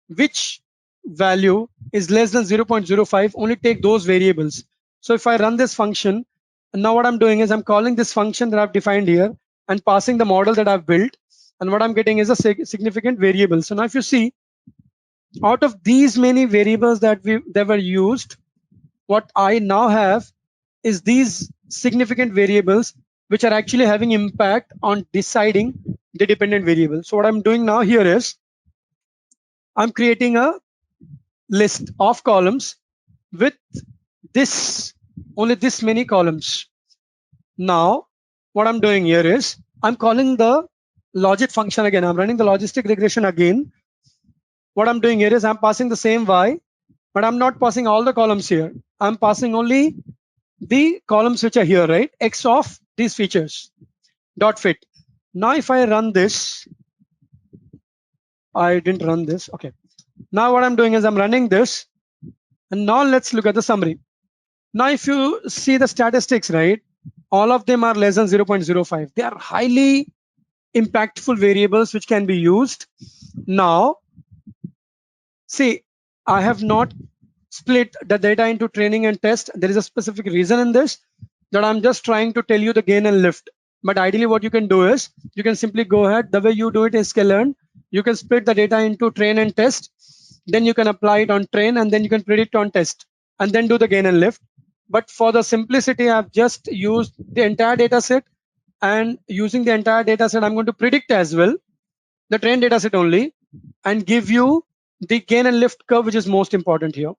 which value is less than 0.05, only take those variables. So if I run this function, and now what I'm doing is I'm calling this function that I've defined here and passing the model that I've built, and what I'm getting is a significant variable. So now if you see, out of these many variables that were used, what I now have is these significant variables which are actually having impact on deciding the dependent variable. So what I'm doing now here is, I'm creating a list of columns with only this many columns. Now, what I'm doing here is, I'm calling the logit function again. I'm running the logistic regression again. What I'm doing here is, I'm passing the same y, but I'm not passing all the columns here. I'm passing only the columns which are here, right? X of these features, dot fit. Now, if I run this, I didn't run this. Okay. Now what I'm doing is, I'm running this. And now let's look at the summary. Now, if you see the statistics, right, all of them are less than 0.05. They are highly impactful variables which can be used. Now, see, I have not split the data into training and test. There is a specific reason in this, that I'm just trying to tell you the gain and lift. But ideally, what you can do is, you can simply go ahead, the way you do it is sklearn. You can split the data into train and test. Then you can apply it on train, and then you can predict on test, and then do the gain and lift. But for the simplicity, I've just used the entire data set, and using the entire data set, I'm going to predict as well the train data set only, and give you the gain and lift curve, which is most important here.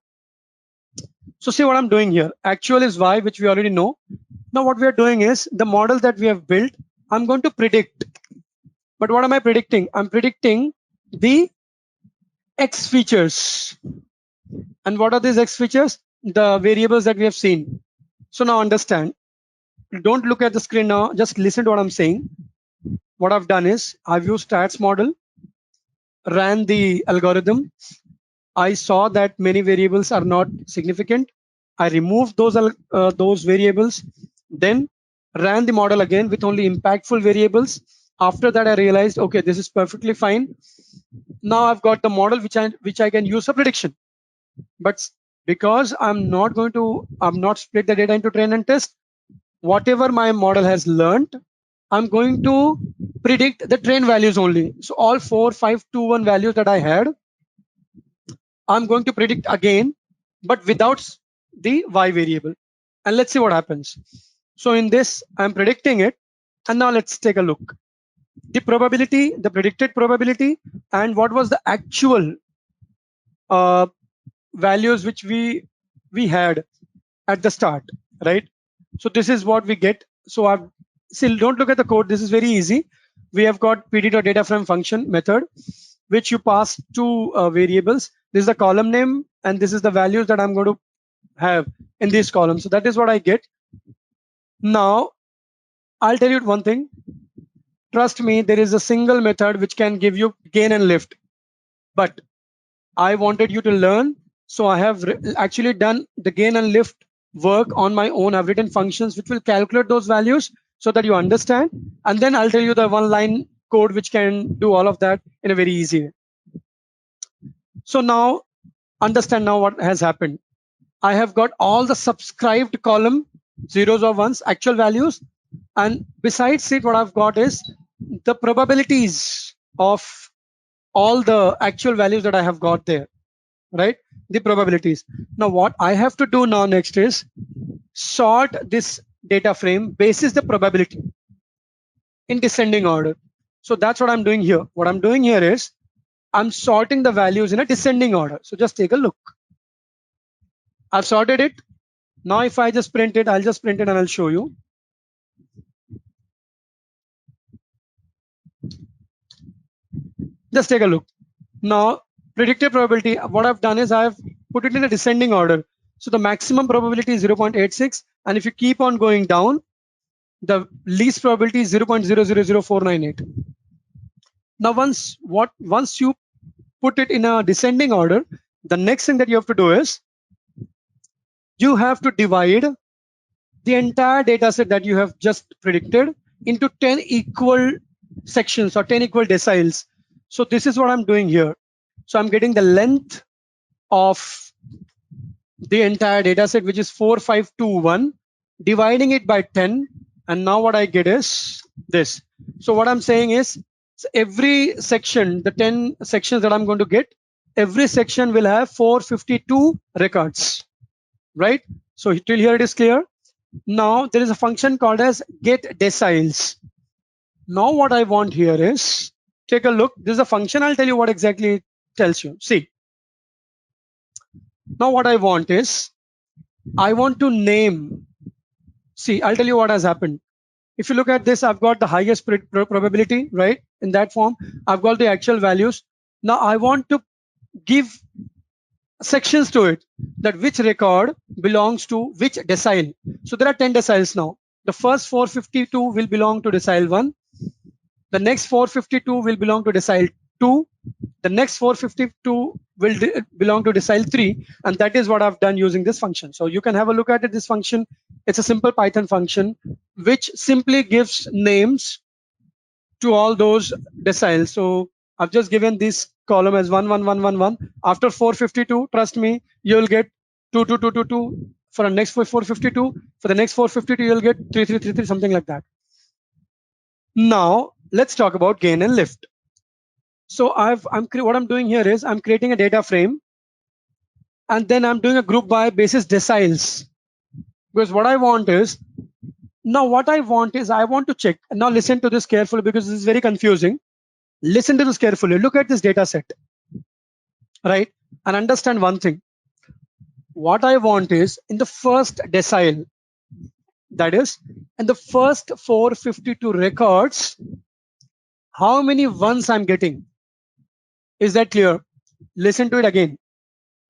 So see what I'm doing here. Actual is Y, which we already know. Now what we are doing is the model that we have built, I'm going to predict. But what am I predicting? I'm predicting the X features. And what are these X features? The variables that we have seen. So now understand. Don't look at the screen now. Just listen to what I'm saying. What I've done is I've used stats model, ran the algorithm. I saw that many variables are not significant. I removed those variables, then ran the model again with only impactful variables. After that, I realized, okay, this is perfectly fine. Now I've got the model which I can use for prediction. But because I'm not split the data into train and test. Whatever my model has learned, I'm going to predict the train values only. So all 4, 5, 2, 1 values that I had, I'm going to predict again, but without the y variable. And let's see what happens. So in this, I'm predicting it. And now let's take a look. The probability, the predicted probability, and what was the actual values which we had at the start, right? So this is what we get. So I've still don't look at the code. This is very easy. We have got pd.data frame function method, which you pass two variables. This is the column name, and this is the values that I'm going to have in this column. So that is what I get. Now, I'll tell you one thing. Trust me, there is a single method which can give you gain and lift. But I wanted you to learn. So I have actually done the gain and lift work on my own. I've written functions which will calculate those values so that you understand. And then I'll tell you the one line code which can do all of that in a very easy way. So now understand now what has happened. I have got all the subscribed column, zeros or ones, actual values. And besides it, what I've got is the probabilities of all the actual values that I have got there, right? The probabilities. Now what I have to do now next is sort this data frame basis the probability in descending order. So that's what I'm doing here. What I'm doing here is I'm sorting the values in a descending order. So just take a look. I've sorted it. Now if I just print it, I'll just print it and I'll show you. Just take a look. Now predicted probability, what I've done is I've put it in a descending order. So the maximum probability is 0.86. And if you keep on going down, the least probability is 0.000498. Now once you put it in a descending order, the next thing that you have to do is you have to divide the entire data set that you have just predicted into 10 equal sections or 10 equal deciles. So this is what I'm doing here. So I'm getting the length of the entire data set, which is 4521, dividing it by 10. And now what I get is this. So what I'm saying is every section, the 10 sections that I'm going to get, every section will have 452 records, right? So till here it is clear. Now there is a function called as get deciles. Now what I want here is, take a look. This is a function. I'll tell you what exactly it tells you. See, now what I want is, I want to name. See, I'll tell you what has happened. If you look at this, I've got the highest probability, right? In that form, I've got the actual values. Now I want to give sections to it, that which record belongs to which decile. So there are 10 deciles now. The first 452 will belong to decile 1. The next 452 will belong to decile 2. The next 452 will belong to decile 3. And that is what I've done using this function. So you can have a look at it, this function. It's a simple Python function which simply gives names to all those deciles. So I've just given this column as 1, 1, 1, 1, 1. After 452, trust me, you'll get 2, 2, 2, 2, 2. For the next 452, for the next 452, you'll get 3, 3, 3, 3, something like that. Now let's talk about gain and lift. So what I'm doing here is I'm creating a data frame, and then I'm doing a group by basis deciles, because what I want is, I want to check. And now listen to this carefully, because this is very confusing. Listen to this carefully. Look at this data set, right? And understand one thing. what I want is in the first decile, that is in the first 452 records, how many ones I'm getting. Is that clear? Listen to it again.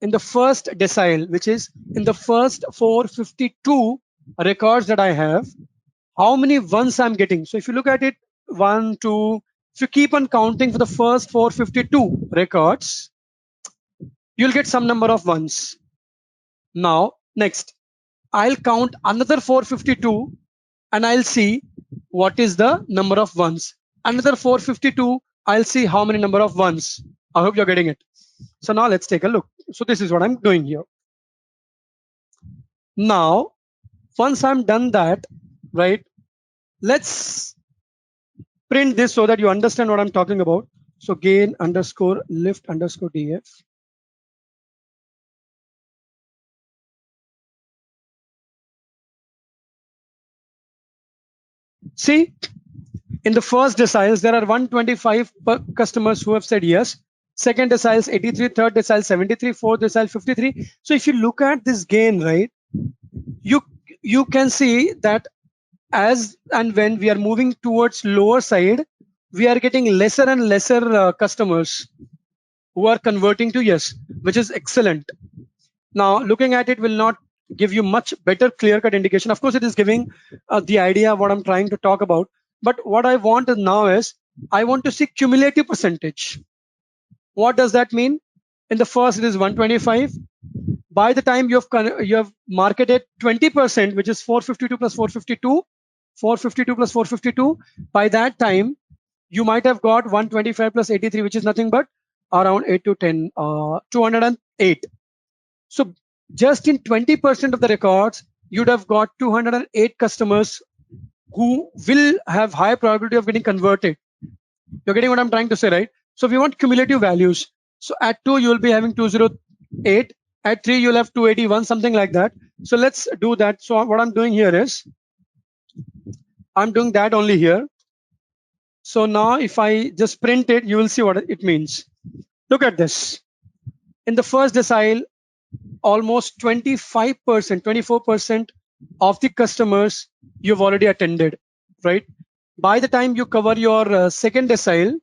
In the first decile, which is in the first 452 records that I have, how many ones I'm getting. So if you look at it, 1, 2, if you keep on counting for the first 452 records, you'll get some number of ones. Now, next, I'll count another 452 and I'll see what is the number of ones. Another 452, I'll see how many number of ones. I hope you're getting it. So now let's take a look. So this is what I'm doing here. Now, once I'm done that, right, let's print this so that you understand what I'm talking about. So gain underscore lift underscore df. See, in the first deciles, there are 125 customers who have said yes. Second decile is 83, third decile 73, fourth decile 53. So if you look at this gain, right, you can see that as and when we are moving towards lower side, we are getting lesser and lesser customers who are converting to yes, which is excellent. Now, looking at it will not give you much better clear-cut indication. Of course, it is giving the idea of what I'm trying to talk about. But what I want now is I want to see cumulative percentage. What does that mean? In the first, it is 125. By the time you have marketed 20%, which is 452 plus 452, 452 plus 452. By that time, you might have got 125 plus 83, which is nothing but around 8 to 10, 208. So just in 20% of the records, you'd have got 208 customers who will have high probability of getting converted. You're getting what I'm trying to say, right? So we want cumulative values. So at 2, you'll be having 208. At 3, you'll have 281, something like that. So let's do that. So what I'm doing here is, I'm doing that only here. So now if I just print it, you will see what it means. Look at this. In the first decile, almost 25%, 24% of the customers you've already attended, right? By the time you cover your second decile,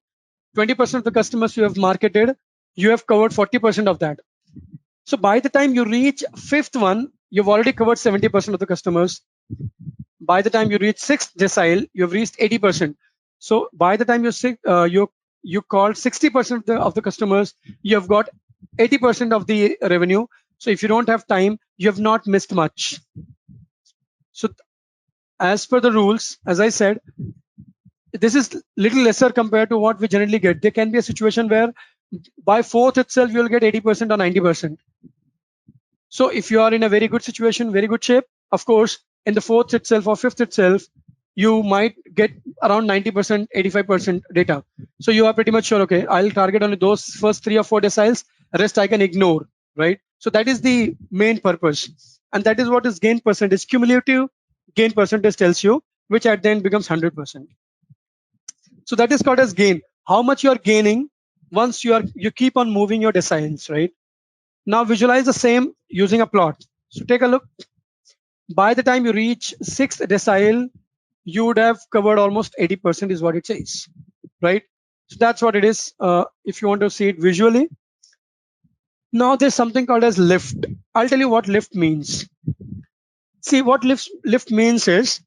20% of the customers you have marketed, you have covered 40% of that. So by the time you reach fifth one, you've already covered 70% of the customers. By the time you reach sixth decile, you've reached 80%. So by the time you called 60% of the customers, you have got 80% of the revenue. So if you don't have time, you have not missed much. So as per the rules, as I said, this is little lesser compared to what we generally get. There can be a situation where by fourth itself, you'll get 80% or 90%. So if you are in a very good situation, very good shape, of course, in the fourth itself or fifth itself, you might get around 90%, 85% data. So you are pretty much sure, okay, I'll target only those first 3 or 4 deciles, rest I can ignore, right? So that is the main purpose. And that is what is gain percentage. Cumulative gain percentage tells you, which at the end becomes 100%. So that is called as gain. How much you are gaining once you keep on moving your deciles, right? Now visualize the same using a plot. So take a look. By the time you reach sixth decile, you would have covered almost 80% is what it says, right? So that's what it is. If you want to see it visually. Now there's something called as lift. I'll tell you what lift means. See what lift means is,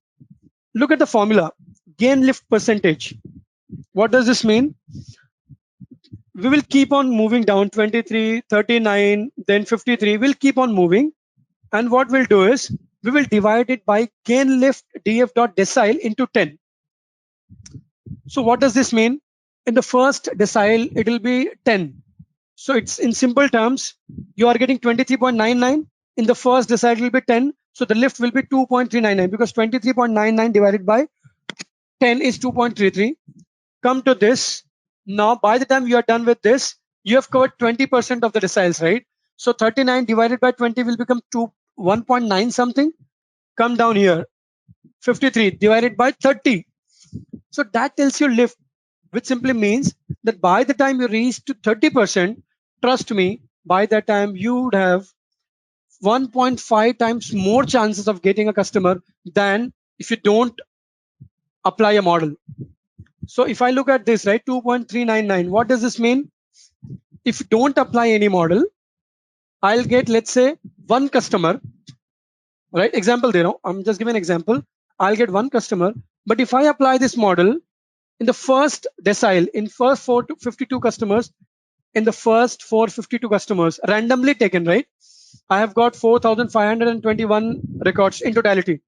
look at the formula, gain lift percentage. What does this mean? We will keep on moving down 23, 39, then 53. We'll keep on moving. And what we'll do is we will divide it by gain lift df dot decile into 10. So what does this mean? In the first decile, it will be 10. So it's in simple terms, you are getting 23.99. In the first decile, it will be 10. So the lift will be 2.399 because 23.99 divided by 10 is 2.33. Come to this. Now, by the time you are done with this, you have covered 20% of the deciles, right? So 39 divided by 20 will become 1.9 something. Come down here. 53 divided by 30. So that tells you lift, which simply means that by the time you reach to 30%, trust me, by that time you would have 1.5 times more chances of getting a customer than if you don't apply a model. So if I look at this, right, 2.399, what does this mean? If you don't apply any model, I'll get, let's say, one customer, right? Example there, I'm just giving an example. I'll get one customer, but if I apply this model in the first decile, in first 452 customers, in the first 452 customers, randomly taken, right? I have got 4,521 records in totality.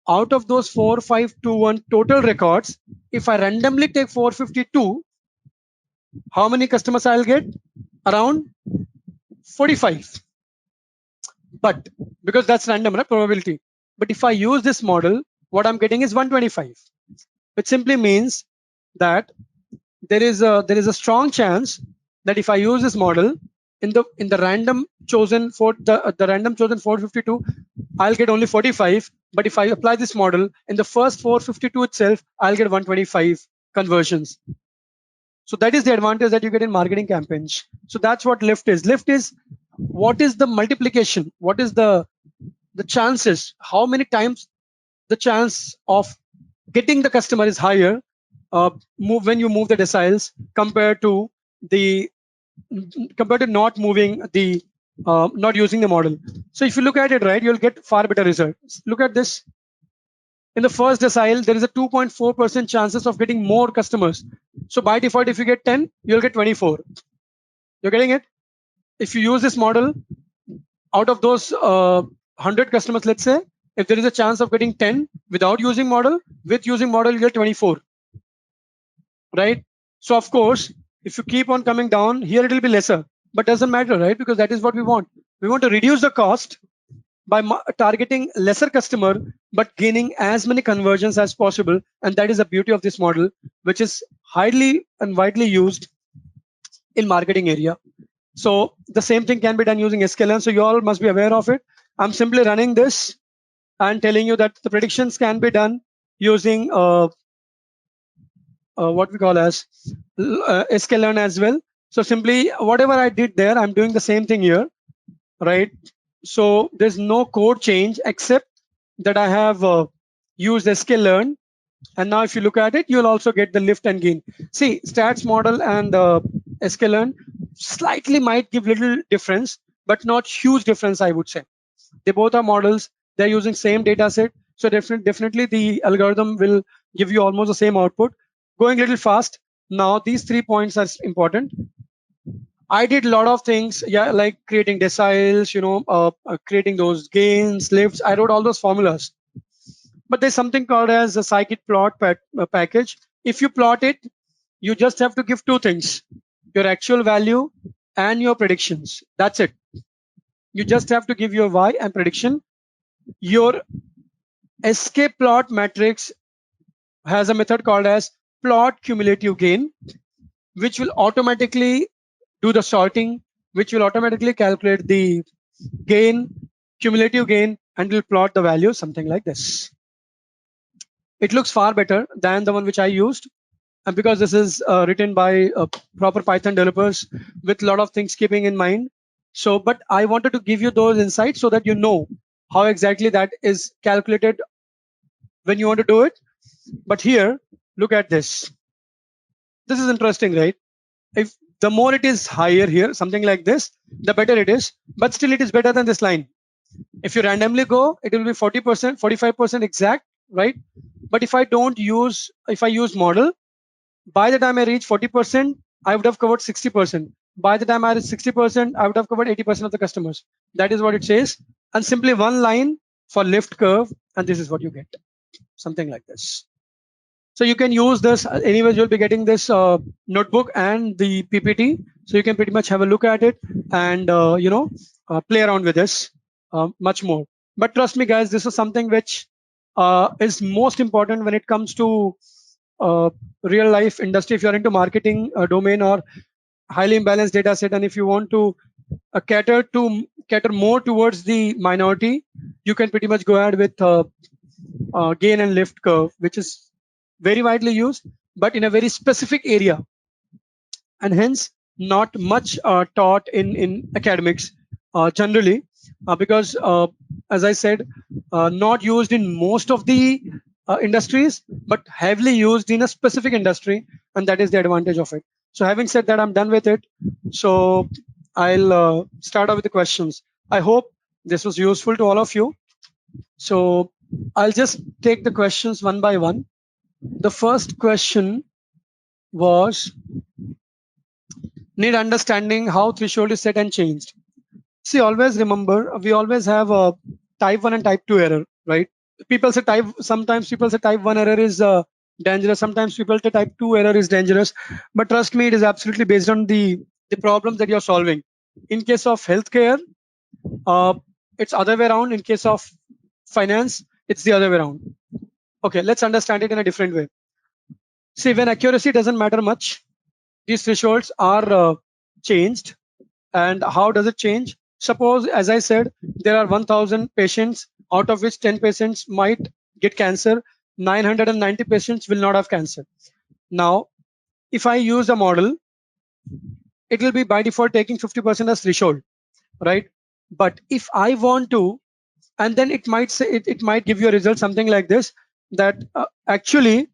Out of those 4,521 total records, if I randomly take 452, how many customers I'll get? Around 45. But because that's random, right? Probability. But if I use this model, what I'm getting is 125, which simply means that there is a strong chance that if I use this model in the random chosen for the random chosen 452, I'll get only 45. But if I apply this model in the first 452 itself, I'll get 125 conversions. So that is the advantage that you get in marketing campaigns. So that's what lift is. Lift is what is the multiplication? What is the chances? How many times the chance of getting the customer is higher when you move the deciles compared to not moving the not using the model. So if you look at it, right, you'll get far better results. Look at this. In the first decile, there is a 2.4% chances of getting more customers. So by default, if you get 10, you'll get 24. You're getting it? If you use this model, out of those 100 customers, let's say, if there is a chance of getting 10 without using model, with using model, you get 24. Right? So of course, if you keep on coming down, here it will be lesser. But doesn't matter, right? Because that is what we want. We want to reduce the cost by targeting lesser customer, but gaining as many conversions as possible. And that is the beauty of this model, which is highly and widely used in marketing area. So the same thing can be done using sklearn. So you all must be aware of it. I'm simply running this and telling you that the predictions can be done using what we call as sklearn as well. So simply whatever I did there, I'm doing the same thing here, right? So there's no code change except that I have used sklearn. And now if you look at it, you'll also get the lift and gain. See, stats model and sklearn slightly might give little difference, but not huge difference, I would say. They both are models. They're using same data set. So definitely the algorithm will give you almost the same output. Going a little fast. Now, these 3 points are important. I did a lot of things, yeah, like creating deciles, creating those gains, lifts. I wrote all those formulas. But there's something called as a scikit-plot package. If you plot it, you just have to give 2 things: your actual value and your predictions. That's it. You just have to give your Y and prediction. Your skplot matrix has a method called as plot cumulative gain, which will automatically do the sorting, which will automatically calculate the gain, cumulative gain, and will plot the value, something like this. It looks far better than the one which I used. And because this is written by proper Python developers with a lot of things keeping in mind. So, but I wanted to give you those insights so that you know how exactly that is calculated when you want to do it. But here, look at this. This is interesting, right? If the more it is higher here, something like this, the better it is. But still, it is better than this line. If you randomly go, it will be 40%, 45% exact, right? But if I use model, by the time I reach 40%, I would have covered 60%. By the time I reach 60%, I would have covered 80% of the customers. That is what it says. And simply one line for lift curve, and this is what you get. Something like this. So you can use this. Anyways, you'll be getting this notebook and the PPT. So you can pretty much have a look at it and play around with this much more. But trust me, guys, this is something which is most important when it comes to real life industry. If you're into marketing domain or highly imbalanced data set, and if you want to cater more towards the minority, you can pretty much go ahead with gain and lift curve, which is very widely used, but in a very specific area, and hence not much taught in academics generally. because, as I said, not used in most of the industries, but heavily used in a specific industry, and that is the advantage of it. So having said that, I'm done with it. So I'll start off with the questions. I hope this was useful to all of you. So I'll just take the questions one by one. The first question was, need understanding how threshold is set and changed. See, always remember, we always have a type 1 and type 2 error, right? Sometimes people say type 1 error is dangerous. Sometimes people say type 2 error is dangerous. But trust me, it is absolutely based on the problems that you're solving. In case of healthcare, uh, it's other way around. In case of finance, it's the other way around. Okay, let's understand it in a different way. See, when accuracy doesn't matter much, these thresholds are changed. And how does it change? Suppose, as I said, there are 1000 patients, out of which 10 patients might get cancer, 990 patients will not have cancer. Now, if I use a model, it will be by default taking 50% as threshold, right? But if I want to, and then it might say, it might give you a result something like this, that actually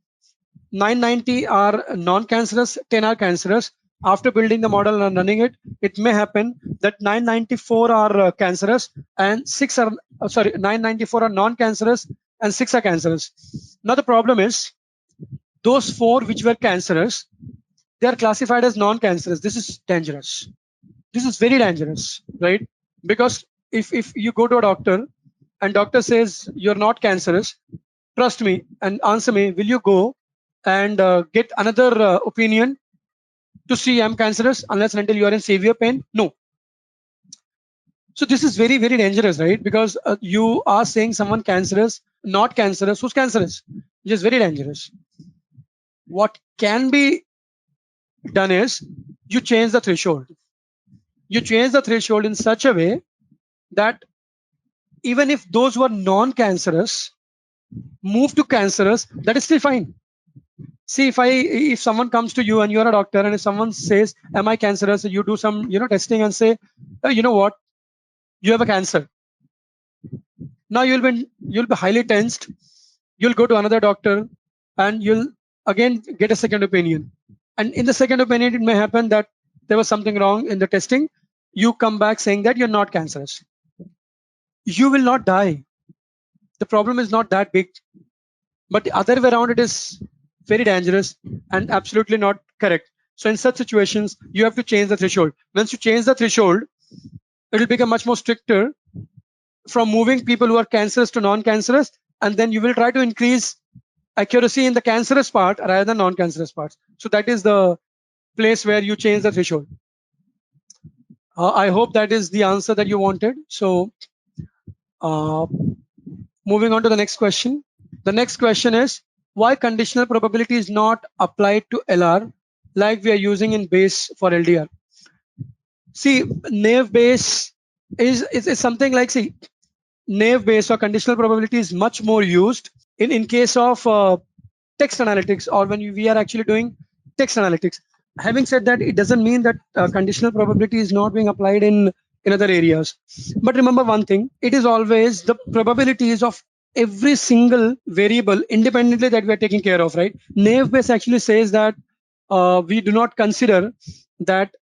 990 are non-cancerous, 10 are cancerous. After building the model and running it, it may happen that 994 are cancerous and 6 are, 994 are non-cancerous and 6 are cancerous. Now the problem is, those 4 which were cancerous, they are classified as non-cancerous. This is dangerous. This is very dangerous, right? Because if you go to a doctor and doctor says you're not cancerous, trust me and answer me, will you go and get another opinion to see I'm cancerous unless and until you are in severe pain? No. So this is very, very dangerous, right? Because you are saying someone cancerous, not cancerous, who's cancerous, which is very dangerous. What can be done is you change the threshold. You change the threshold in such a way that even if those who are non-cancerous move to cancerous, that is still fine. See, if someone comes to you and you're a doctor, and if someone says, "Am I cancerous?" You do some testing and say, "You know what? You have a cancer." Now you'll be highly tensed. You'll go to another doctor, and you'll again get a second opinion. And in the second opinion, it may happen that there was something wrong in the testing. You come back saying that you're not cancerous. You will not die. The problem is not that big. But the other way around, it is very dangerous and absolutely not correct. So in such situations, you have to change the threshold. Once you change the threshold, it will become much more stricter from moving people who are cancerous to non-cancerous, and then you will try to increase accuracy in the cancerous part rather than non-cancerous parts. So that is the place where you change the threshold. I hope that is the answer that you wanted. So moving on to the next question. The next question is, why conditional probability is not applied to LR like we are using in Bayes for LDR? See, naive Bayes is something like, see, naive Bayes or conditional probability is much more used in case of text analytics, or when we are actually doing text analytics. Having said that, it doesn't mean that conditional probability is not being applied in other areas. But remember one thing, it is always the probabilities of every single variable independently that we are taking care of, right? Naive Bayes actually says that we do not consider that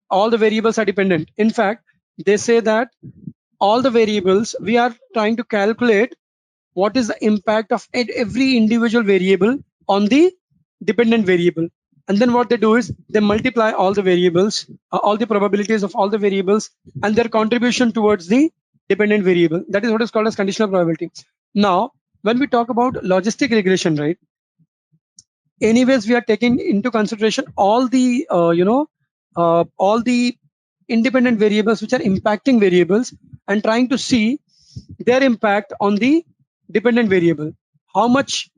all the variables are dependent. In fact, they say that all the variables, we are trying to calculate what is the impact of every individual variable on the dependent variable. And then what they do is they multiply all the variables, all the probabilities of all the variables and their contribution towards the dependent variable. That is what is called as conditional probability. Now, when we talk about logistic regression, right? Anyways, we are taking into consideration all the, all the independent variables which are impacting variables and trying to see their impact on the dependent variable, how much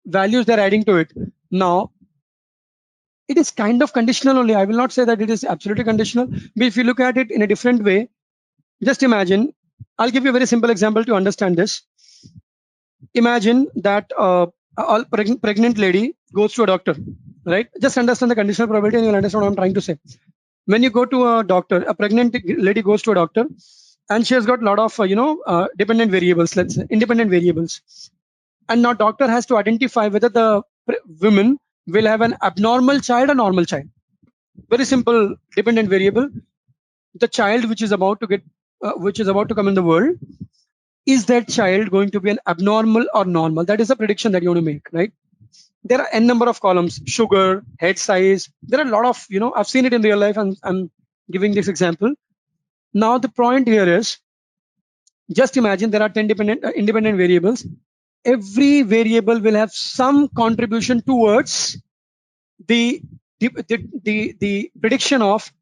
values they're adding to it. Now, it is kind of conditional only. I will not say that it is absolutely conditional, but if you look at it in a different way, just imagine, I'll give you a very simple example to understand this. Imagine that a pregnant lady goes to a doctor, right? Just understand the conditional probability and you'll understand what I'm trying to say. When you go to a doctor, a pregnant lady goes to a doctor and she has got a lot of dependent variables, let's say independent variables. And now doctor has to identify whether the woman will have an abnormal child or normal child. Very simple dependent variable. The child which is about to get which is about to come in the world, is that child going to be an abnormal or normal? That is a prediction that you want to make, right? There are n number of columns: sugar, head size. There are a lot of, I've seen it in real life, and I'm giving this example. Now the point here is, just imagine there are 10 independent variables. Every variable will have some contribution towards the the prediction of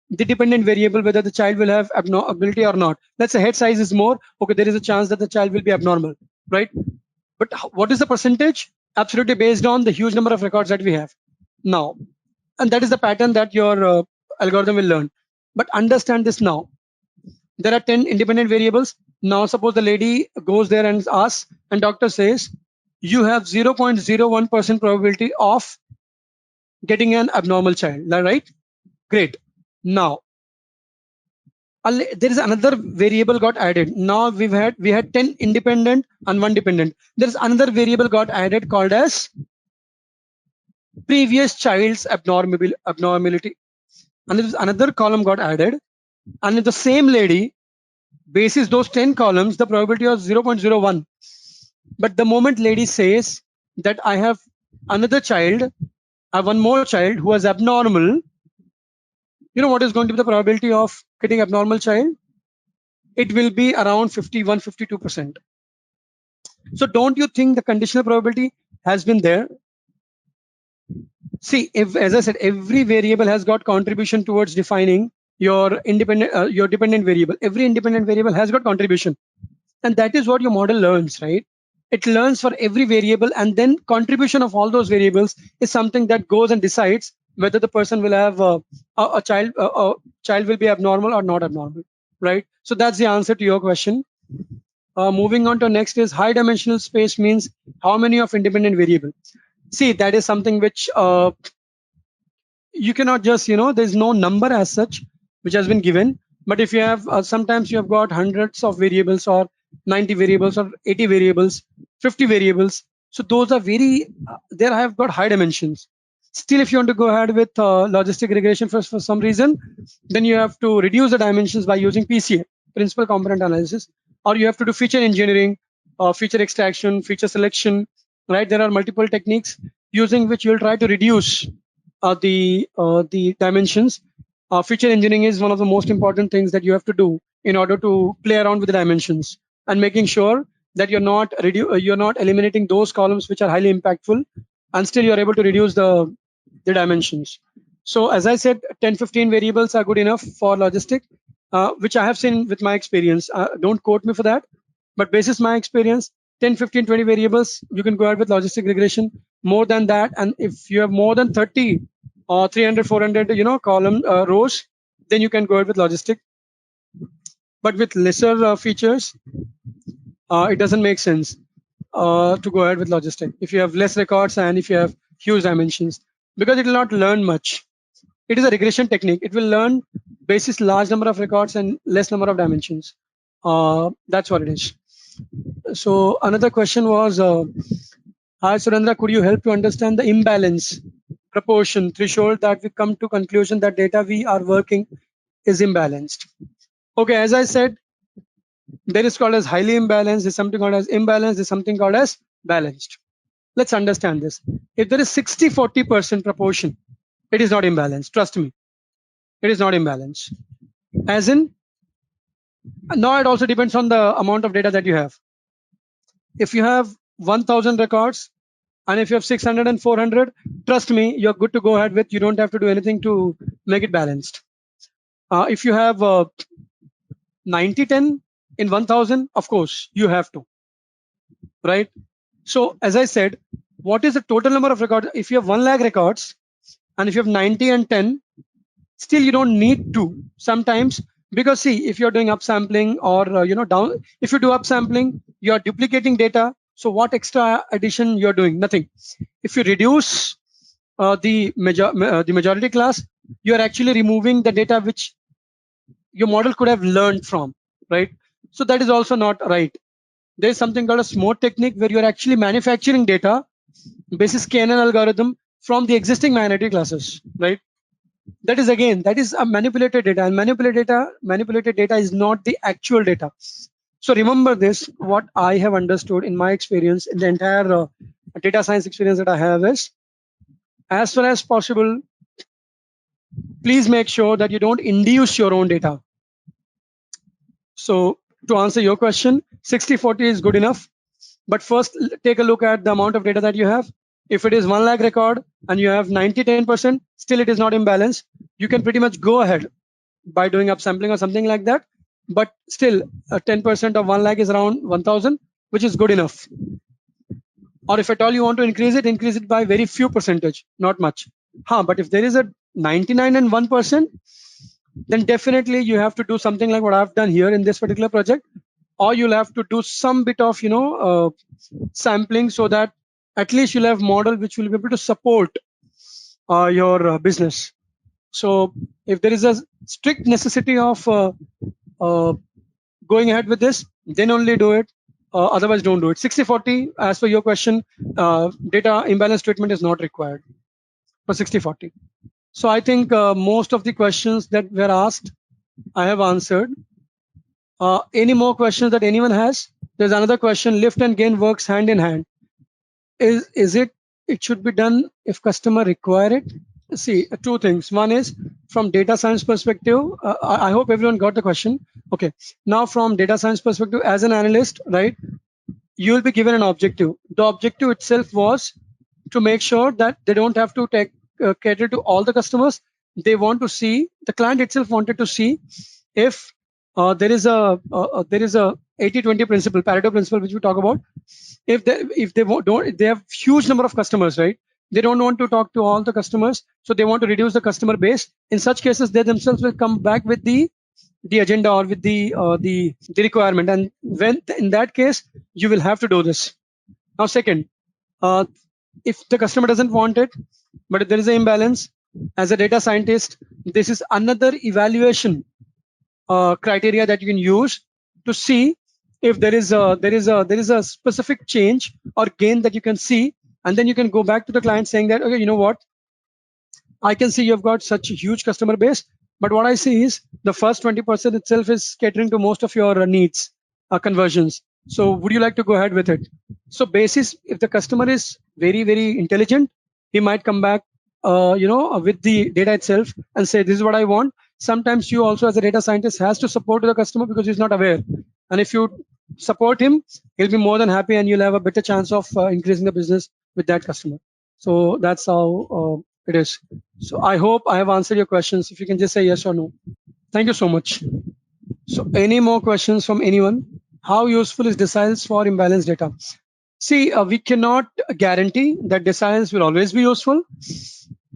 the dependent variable, whether the child will have abnormality or not. Let's say head size is more, okay, there is a chance that the child will be abnormal, right? But what is the percentage? Absolutely based on the huge number of records that we have now. And that is the pattern that your algorithm will learn. But understand this now. There are 10 independent variables. Now suppose the lady goes there and asks, and doctor says, you have 0.01% probability of getting an abnormal child, right? Great. Now there is another variable got added. Now we had 10 independent and 1 dependent. There is another variable got added called as previous child's abnormality, and there is another column got added. And if the same lady bases those 10 columns, the probability of 0.01. But the moment lady says that I have another child, I have one more child who is abnormal, you know what is going to be the probability of getting abnormal child? It will be around 51, 52%. So don't you think the conditional probability has been there? See, if, as I said, every variable has got contribution towards defining your your dependent variable. Every independent variable has got contribution, and that is what your model learns, right? It learns for every variable, and then contribution of all those variables is something that goes and decides whether the person will have a child will be abnormal or not abnormal, right? So that's the answer to your question. Moving on to next is high dimensional space means how many of independent variables. See, that is something which you cannot just, there's no number as such which has been given. But if you have, sometimes you have got hundreds of variables or 90 variables or 80 variables, 50 variables. So those are very, there I have got high dimensions. Still, if you want to go ahead with logistic regression for some reason, then you have to reduce the dimensions by using PCA, principal component analysis, or you have to do feature engineering, feature extraction, feature selection, right? There are multiple techniques using which you'll try to reduce the dimensions. Feature engineering is one of the most important things that you have to do in order to play around with the dimensions and making sure that you're not eliminating those columns which are highly impactful, and still you're able to reduce the dimensions. So as I said, 10-15 variables are good enough for logistic, which I have seen with my experience. Don't quote me for that, but basis my experience, 10, 15, 20 variables, you can go ahead with logistic regression. More than that, and if you have more than 30 or 300, 400, column rows, then you can go ahead with logistic. But with lesser features, it doesn't make sense to go ahead with logistic if you have less records and if you have huge dimensions, because it will not learn much. It is a regression technique. It will learn basis large number of records and less number of dimensions. That's what it is. So another question was, hi Surendra, could you help to understand the imbalance proportion threshold that we come to conclusion that data we are working is imbalanced? Okay, as I said, there is called as highly imbalanced, there's something called as imbalanced, there's something called as balanced. Let's understand this. If there is 60-40% proportion, it is not imbalanced. Trust me, it is not imbalanced. As in, now it also depends on the amount of data that you have. If you have 1000 records and if you have 600 and 400, trust me, you're good to go ahead with. You don't have to do anything to make it balanced. If you have 90-10 in 1000, of course you have to, right? So as I said, what is the total number of records? If you have 1 lakh records and if you have 90 and 10, still you don't need to sometimes, because see, if you're doing upsampling or down, if you do upsampling, you are duplicating data. So what extra addition you're doing? Nothing. If you reduce the majority class, you are actually removing the data which your model could have learned from. right? So that is also not right. There is something called a SMORE technique where you are actually manufacturing data basis KNN algorithm from the existing minority classes, right? That is a manipulated data, and manipulated data is not the actual data. So remember this. What I have understood in my experience, in the entire data science experience that I have, is as far as possible, please make sure that you don't induce your own data. So to answer your question, 60-40 is good enough. But first, take a look at the amount of data that you have. If it is 1 lakh record and you have 90-10%, still it is not imbalanced. You can pretty much go ahead by doing upsampling or something like that. But still, 10% of 1 lakh is around 1000, which is good enough. Or if at all you want to increase it by very few percentage, not much. But if there is a 99 and 1%, then definitely you have to do something like what I've done here in this particular project, or you'll have to do some bit of sampling, so that at least you'll have model which will be able to support your business. So if there is a strict necessity of going ahead with this, then only do it. Otherwise, don't do it. 60-40, as per your question, data imbalance treatment is not required for 60-40. So I think most of the questions that were asked, I have answered. Any more questions that anyone has? There's another question. Lift and gain works hand in hand. Is it should be done if customer require it? See, two things. One is from data science perspective. I hope everyone got the question. Okay. Now from data science perspective, as an analyst, right, you will be given an objective. The objective itself was to make sure that they don't have to cater to all the customers. They want to see, the client itself wanted to see if there is a 80-20 principle, Pareto principle, which we talk about. If they have huge number of customers, right? They don't want to talk to all the customers, so they want to reduce the customer base. In such cases, they themselves will come back with the agenda or with the requirement, and when in that case you will have to do this. Now, second, if the customer doesn't want it, but if there is an imbalance, as a data scientist, this is another evaluation criteria that you can use to see if there is a specific change or gain that you can see, and then you can go back to the client saying that, okay, you know what, I can see you've got such a huge customer base, but what I see is the first 20% itself is catering to most of your needs, conversions. So would you like to go ahead with it? So basis, if the customer is very, very intelligent, he might come back with the data itself and say, this is what I want. Sometimes you also, as a data scientist, has to support the customer because he's not aware. And if you support him, he'll be more than happy, and you'll have a better chance of increasing the business with that customer. So that's how it is. So I hope I have answered your questions. If you can just say yes or no. Thank you so much. So any more questions from anyone? How useful is deciles for imbalanced data? See, we cannot guarantee that deciles will always be useful,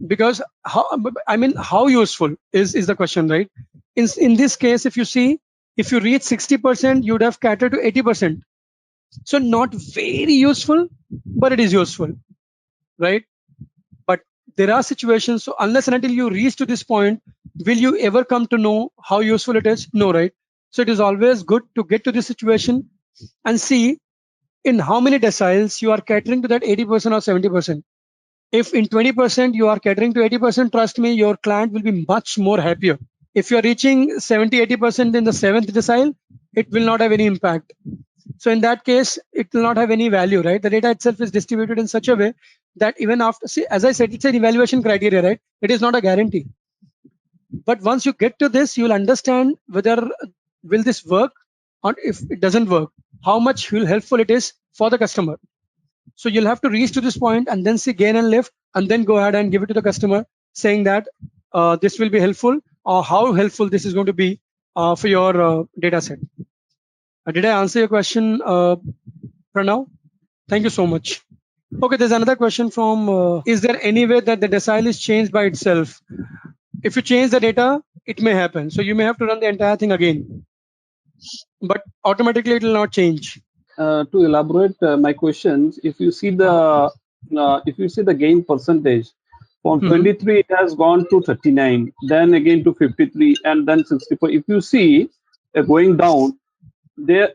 because how useful is the question, right? In this case, if you see, if you reach 60%, you'd have catered to 80%. So not very useful, but it is useful, right? But there are situations, so unless and until you reach to this point, will you ever come to know how useful it is? No, right? So it is always good to get to this situation and see in how many deciles you are catering to that 80% or 70%. If in 20% you are catering to 80%, trust me, your client will be much more happier. If you are reaching 70-80% in the 7th decile, it will not have any impact. So in that case, it will not have any value, right? The data itself is distributed in such a way that even after, see, as I said, it's an evaluation criteria, right? It is not a guarantee. But once you get to this, you'll understand whether will this work, or if it doesn't work, how much helpful it is for the customer. So you'll have to reach to this point and then see gain and lift, and then go ahead and give it to the customer, saying that this will be helpful, or how helpful this is going to be for your data set. Did I answer your question, Pranav? Thank you so much. Okay, there's another question from, is there any way that the decile is changed by itself? If you change the data, it may happen. So you may have to run the entire thing again, but automatically it will not change. To elaborate my questions, if you see the gain percentage from 23, it has gone to 39, then again to 53, and then 64. If you see going down, there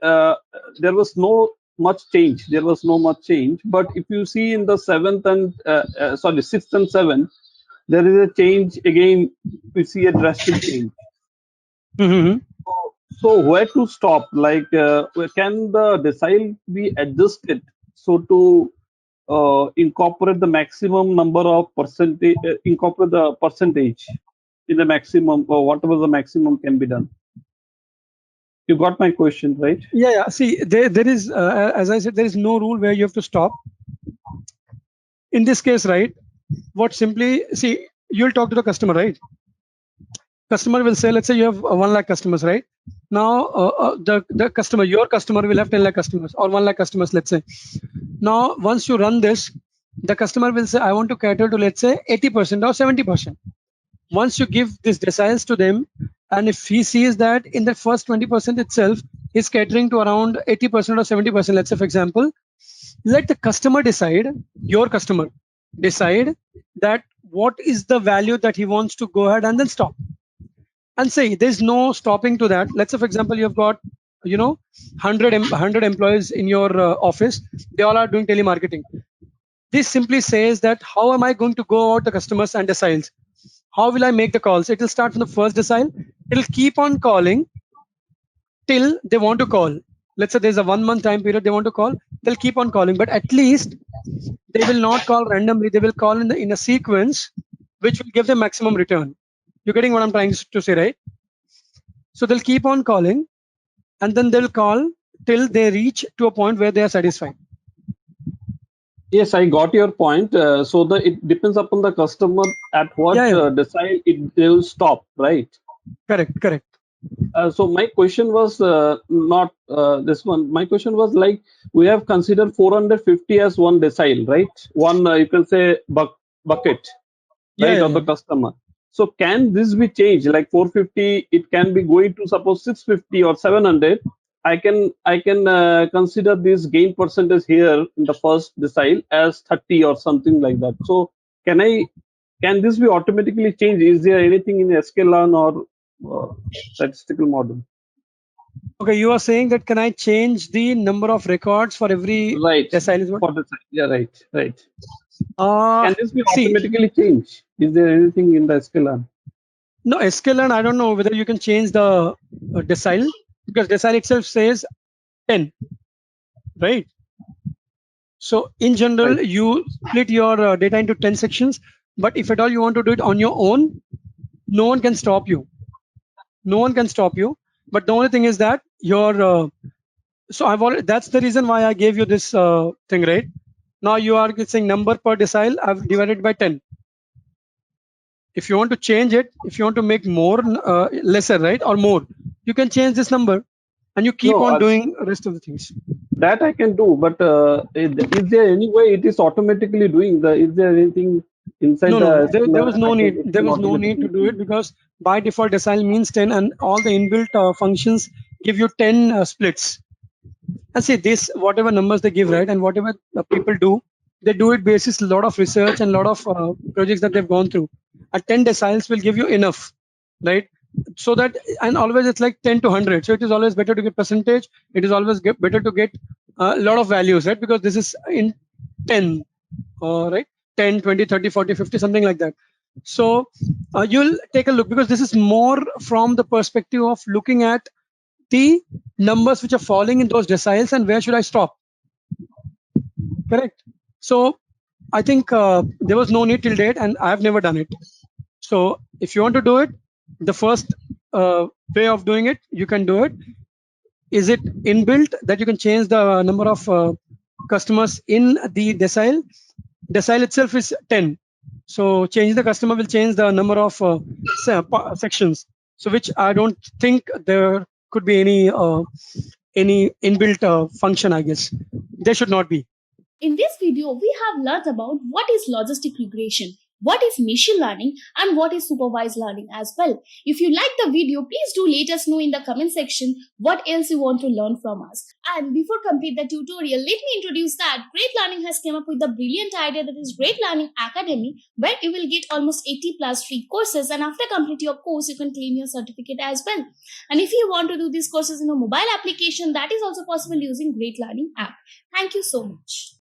was no much change. There was no much change. But if you see in the sixth and seventh, there is a change again. We see a drastic change. Mhm. So where to stop? Like, can the decile be adjusted so to incorporate the maximum number of percentage, incorporate the percentage in the maximum or whatever the maximum can be done? You got my question, right? Yeah. See, there is, as I said, there is no rule where you have to stop. In this case, right? What simply see, you'll talk to the customer, right? Customer will say, let's say you have 1 lakh customers, right? Now, the customer, your customer will have 10 lakh customers or 1 lakh customers, let's say. Now, once you run this, the customer will say, I want to cater to, let's say, 80% or 70%. Once you give these deciles to them, and if he sees that in the first 20% itself is catering to around 80% or 70%, let's say, for example, let the customer decide, your customer decide that what is the value that he wants to go ahead and then stop. And say there's no stopping to that. Let's say, for example, you've got 100 employees in your office. They all are doing telemarketing. This simply says that how am I going to go out the customers and deciles? How will I make the calls? It will start from the first decile. It'll keep on calling till they want to call. Let's say there's a 1 month time period they want to call. They'll keep on calling, but at least they will not call randomly. They will call in a sequence which will give them maximum return. You're getting what I'm trying to say, right? So they'll keep on calling, and then they'll call till they reach to a point where they are satisfied. Yes, I got your point. So it depends upon the customer at what decile they will stop, right? Correct. So my question was not this one. My question was like, we have considered 450 as one decile, right? One you can say bucket, right, of the customer. So can this be changed? Like 450, it can be going to suppose 650 or 700. I can consider this gain percentage here in the first decile as 30 or something like that. So can this be automatically changed? Is there anything in sklearn or statistical model? Okay, you are saying that can I change the number of records for every decile? Is what? For decile. Yeah, right. Can this be automatically changed? Is there anything in the sklearn? No, sklearn, I don't know whether you can change the decile, because decile itself says 10, right? So in general, you split your data into 10 sections, but if at all you want to do it on your own, no one can stop you. But the only thing is that your that's the reason why I gave you this thing, right? Now you are saying number per decile, I've divided by 10. If you want to change it, if you want to make more lesser, right, or more, you can change this number and you keep on doing rest of the things. That I can do, but is there any way it is automatically doing is there anything inside there was no need. There was no need to do it, because by default decile means 10, and all the inbuilt functions give you 10 splits. And see this, whatever numbers they give, right, and whatever people do, they do it basis a lot of research and a lot of projects that they've gone through. 10 deciles will give you enough, right? So that, and always it's like 10 to 100. So it is always better to get percentage. It is always better to get a lot of values, right? Because this is in 10, right? 10, 20, 30, 40, 50, something like that. So you'll take a look, because this is more from the perspective of looking at the numbers which are falling in those deciles and where should I stop. Correct. So I think there was no need till date, and I've never done it. So if you want to do it, the first way of doing it, you can do it. Is it inbuilt that you can change the number of customers in the decile? Decile itself is 10. So change the customer will change the number of sections. So which I don't think there could be any inbuilt function, I guess. There should not be. In this video, we have learned about what is logistic regression, what is machine learning and what is supervised learning as well. If you like the video, please do let us know in the comment section what else you want to learn from us. And before complete the tutorial, let me introduce that Great Learning has come up with the brilliant idea that is Great Learning Academy, where you will get almost 80 plus free courses, and after complete your course, you can claim your certificate as well. And if you want to do these courses in a mobile application, that is also possible using Great Learning app. Thank you so much.